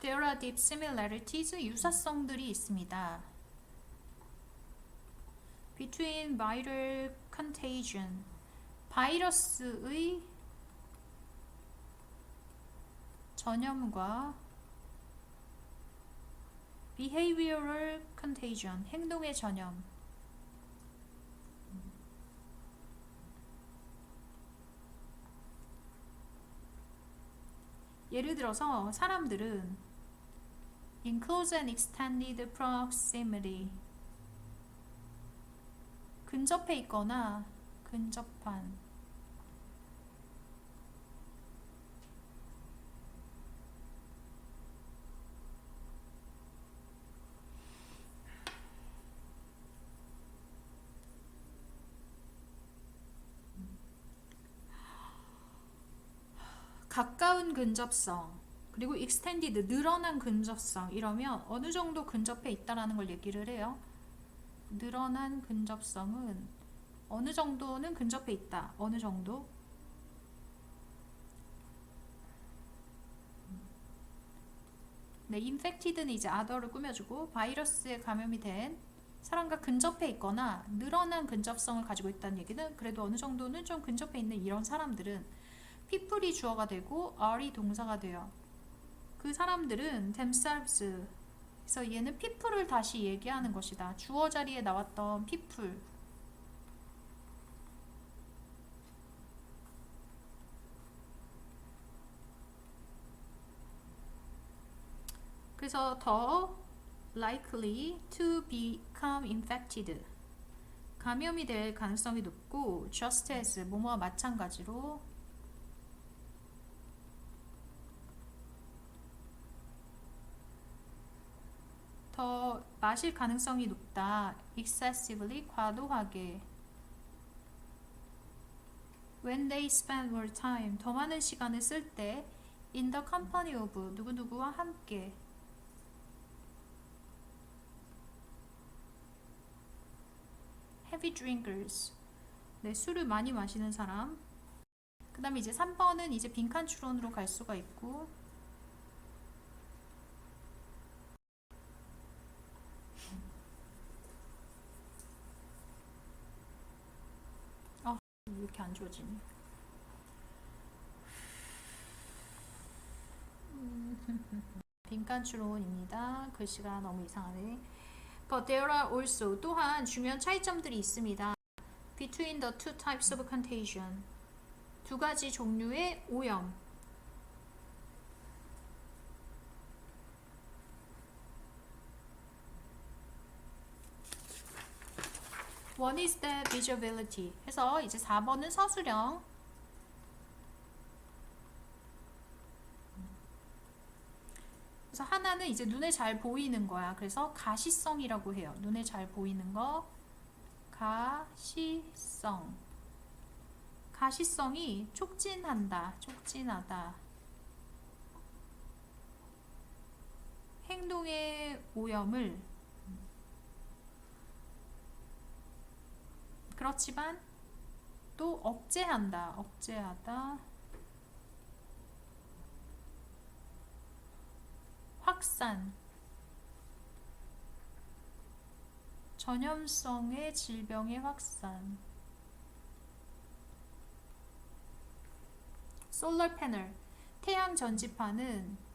There are deep similarities. 유사성들이 있습니다. Between viral contagion. 바이러스의 전염과 behavioral contagion. 행동의 전염. 예를 들어서 사람들은 in close and extended proximity 근접해 있거나 근접한 가까운 근접성 그리고 extended 늘어난 근접성 이러면 어느 정도 근접해 있다라는 걸 얘기를 해요. 늘어난 근접성은 어느 정도는 근접해 있다. 어느 정도. 네, infected는 이제 other를 꾸며주고 바이러스에 감염이 된 사람과 근접해 있거나 늘어난 근접성을 가지고 있다는 얘기는 그래도 어느 정도는 좀 근접해 있는 이런 사람들은 people이 주어가 되고 are이 동사가 돼요. 그 사람들은 themselves 그래서 얘는 people을 다시 얘기하는 것이다. 주어 자리에 나왔던 people 그래서 더 likely to become infected 감염이 될 가능성이 높고 just as 뭐뭐와 마찬가지로 더 마실 가능성이 높다. excessively 과도하게 when they spend more time 더 많은 시간을 쓸 때 in the company of 누구누구와 함께 heavy drinkers 네, 술을 많이 마시는 사람. 그 다음에 이제 3번은 이제 빈칸 추론으로 갈 수가 있고 왜 이렇게 안 좋아지니? 빈칸 추론입니다. 글씨가 너무 이상하네. But there are also 또한 중요한 차이점들이 있습니다. Between the two types of contagion 두 가지 종류의 오염 One is the visibility. 해서 이제 4번은 서술형. 그래서 하나는 이제 눈에 잘 보이는 거야. 그래서 가시성이라고 해요. 눈에 잘 보이는 거. 가시성. 가시성이 촉진한다. 촉진하다. 행동의 오염을 그렇지만 또 억제한다. 억제하다. 확산. 전염성의 질병의 확산. 솔러 패널. 태양 전지판은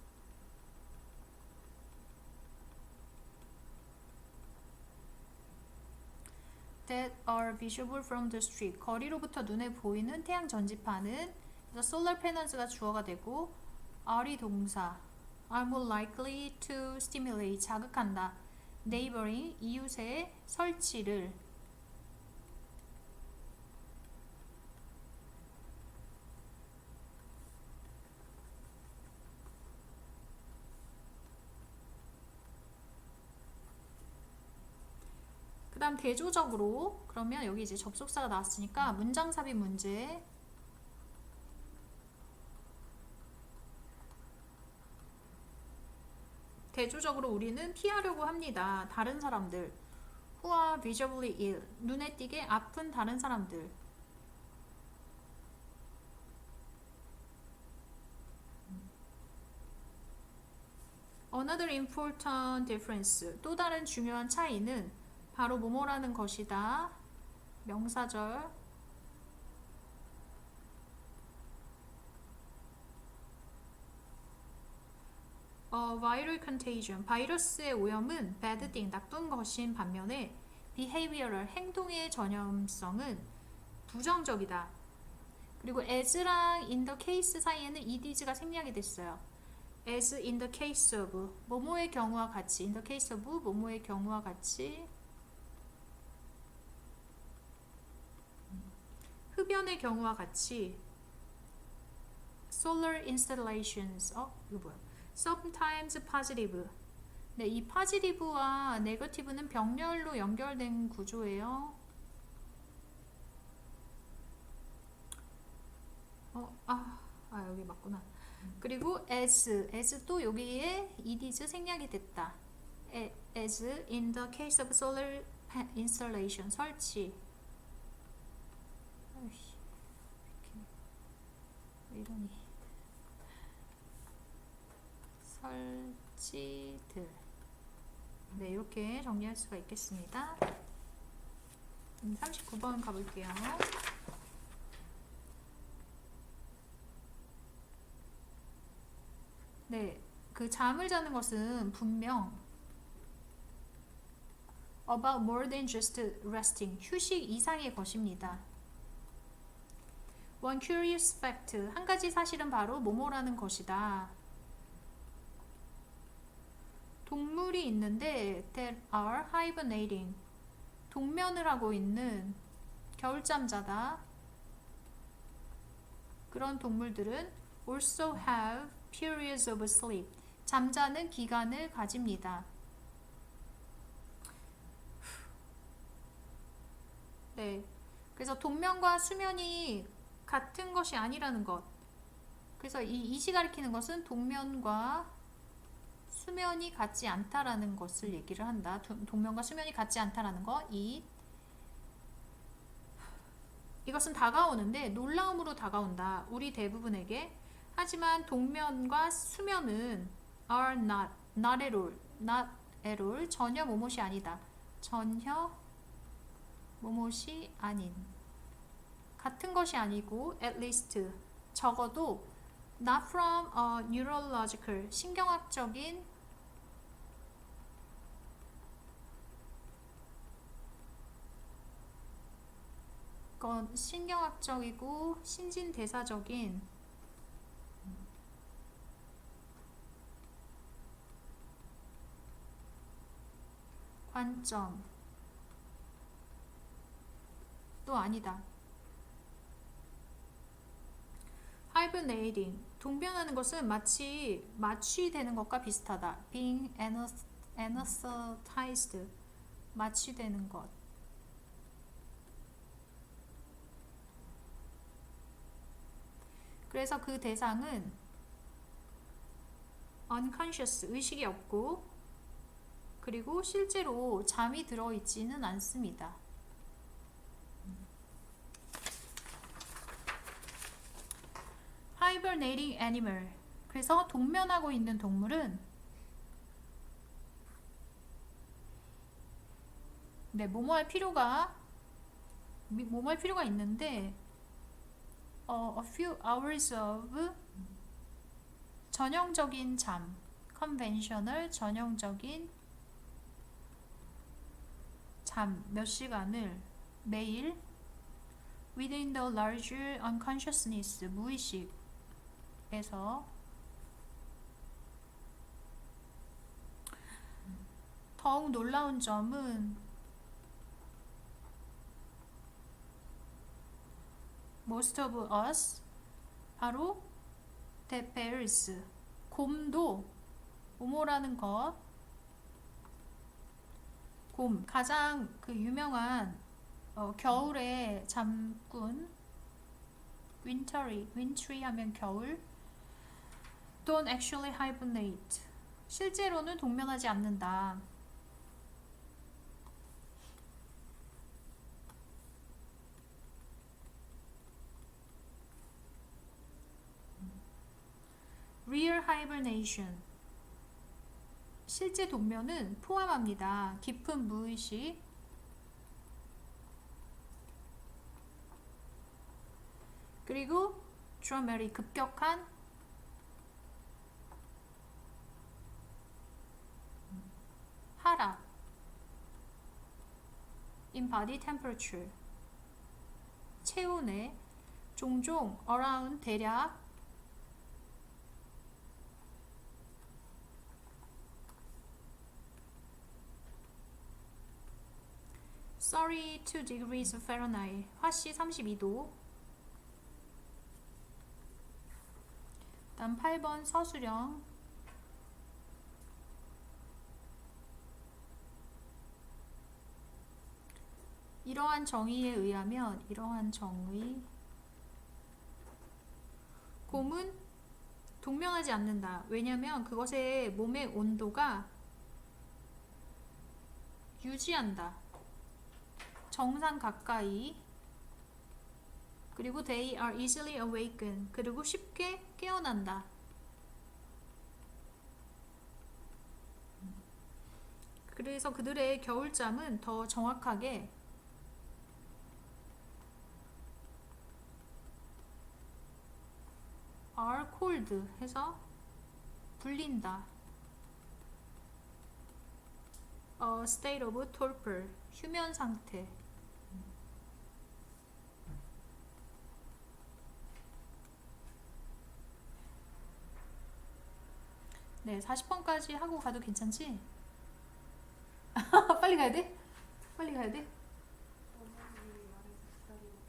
that are visible from the street. 거리로부터 눈에 보이는 태양 전지판은 그래서 solar panels가 주어가 되고 are이 동사 are more likely to stimulate 자극한다. neighboring 이웃의 설치를 그 다음 대조적으로 그러면 여기 이제 접속사가 나왔으니까 문장 삽입 문제. 대조적으로 우리는 피하려고 합니다. 다른 사람들 who are visibly ill 눈에 띄게 아픈 다른 사람들. Another important difference 또 다른 중요한 차이는 바로 뭐뭐라는 것이다. 명사절. viral contagion 바이러스의 오염은 bad thing 나쁜 것인 반면에 behavioral 행동의 전염성은 부정적이다. 그리고 as랑 in the case 사이에는 eds가 생략이 됐어요. as in the case of 뭐뭐의 경우와 같이 in the case of 뭐뭐의 경우와 같이 흡연의 경우와 같이 solar installations 이거 뭐야? sometimes positive. 네, 이 positive와 negative는 병렬로 연결된 구조예요. 여기 맞구나. 그리고 as 또 여기에 ed's 생략이 됐다. as in the case of solar installation 설치. 이러니 설치들. 네, 이렇게 정리할 수가 있겠습니다. 39번 가볼게요. 네, 그 잠을 자는 것은 분명 about more than just resting 휴식 이상의 것입니다. One curious fact 한 가지 사실은 바로 뭐뭐라는 것이다. 동물이 있는데 that are hibernating 동면을 하고 있는 겨울잠자다. 그런 동물들은 also have periods of sleep 잠자는 기간을 가집니다. 네, 그래서 동면과 수면이 같은 것이 아니라는 것. 그래서 이시 가리키는 것은 동면과 수면이 같지 않다라는 것을 얘기를 한다. 동면과 수면이 같지 않다라는 것. 이것은 다가오는데 놀라움으로 다가온다. 우리 대부분에게. 하지만 동면과 수면은 are not at all 전혀 뭐뭇이 아니다. 전혀 뭐뭇이 아닌. 같은 것이 아니고 at least 적어도 not from a neurological 신경학적인 신경학적이고 신진대사적인 관점 또 아니다. hibernating 동변하는 것은 마치 마취되는 것과 비슷하다. being anesthetized 마취되는 것. 그래서 그 대상은 unconscious 의식이 없고 그리고 실제로 잠이 들어있지는 않습니다. hibernating animal 그래서 동면하고 있는 동물은 네, 뭐뭐할 필요가 있는데 a few hours of 전형적인 잠 conventional 전형적인 잠 몇 시간을 매일 within the larger unconsciousness 무의식에서 더욱 놀라운 점은 most of us 바로 the bears 곰도 오모라는 것 곰 가장 그 유명한 겨울의 잠꾼 wintry 하면 겨울 don't actually hibernate 실제로는 동면하지 않는다. real hibernation 실제 동면은 포함합니다. 깊은 무의식 그리고 dramatic 급격한 하락 in body temperature 체온에 종종 around 대략 (32 degrees Fahrenheit) 화씨 32도. 다음 8번 서술형 이러한 정의에 의하면 이러한 정의 곰은 동면하지 않는다. 왜냐면 그것의 몸의 온도가 유지한다. 정상 가까이 그리고 they are easily awakened 그리고 쉽게 깨어난다. 그래서 그들의 겨울잠은 더 정확하게 are cold 해서 불린다. a state of torpor 휴면 상태 네, 40번까지 하고 가도 괜찮지? 빨리 가야 돼? 빨리 가야 돼?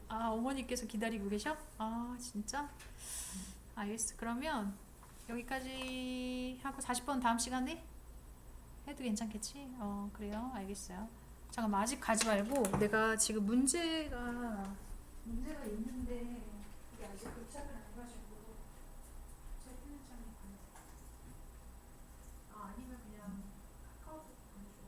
아, 어머니께서 기다리고 계셔? 아, 진짜? 알겠어. 그러면 여기까지 하고 40번 다음 시간에 해도 괜찮겠지? 그래요. 알겠어요. 잠깐만, 아직 가지 말고 내가 지금 문제가 있는데 이게 아직 도착을 안 해가지고 아니면 그냥 카카오톡 보내줘.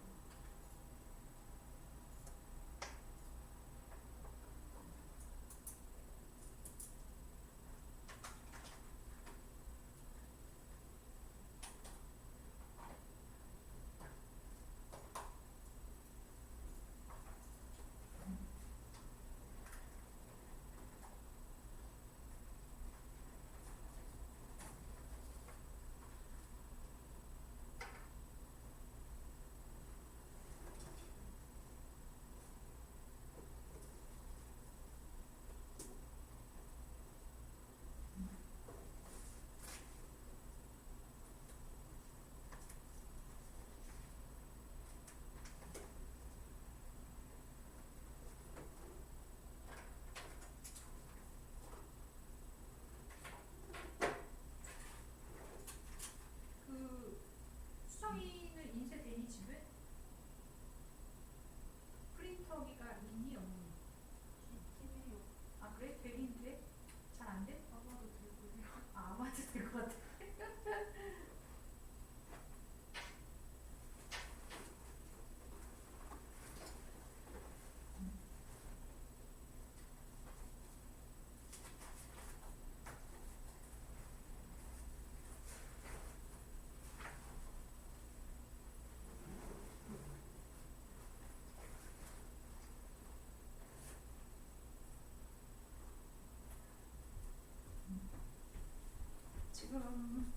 지금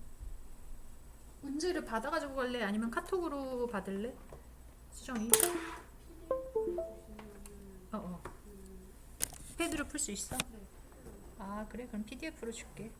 문제를 받아가지고 갈래? 아니면 카톡으로 받을래? 수정이. 어어. 패드로 풀 수 있어? 네. 아 그래? 그럼 PDF로 줄게.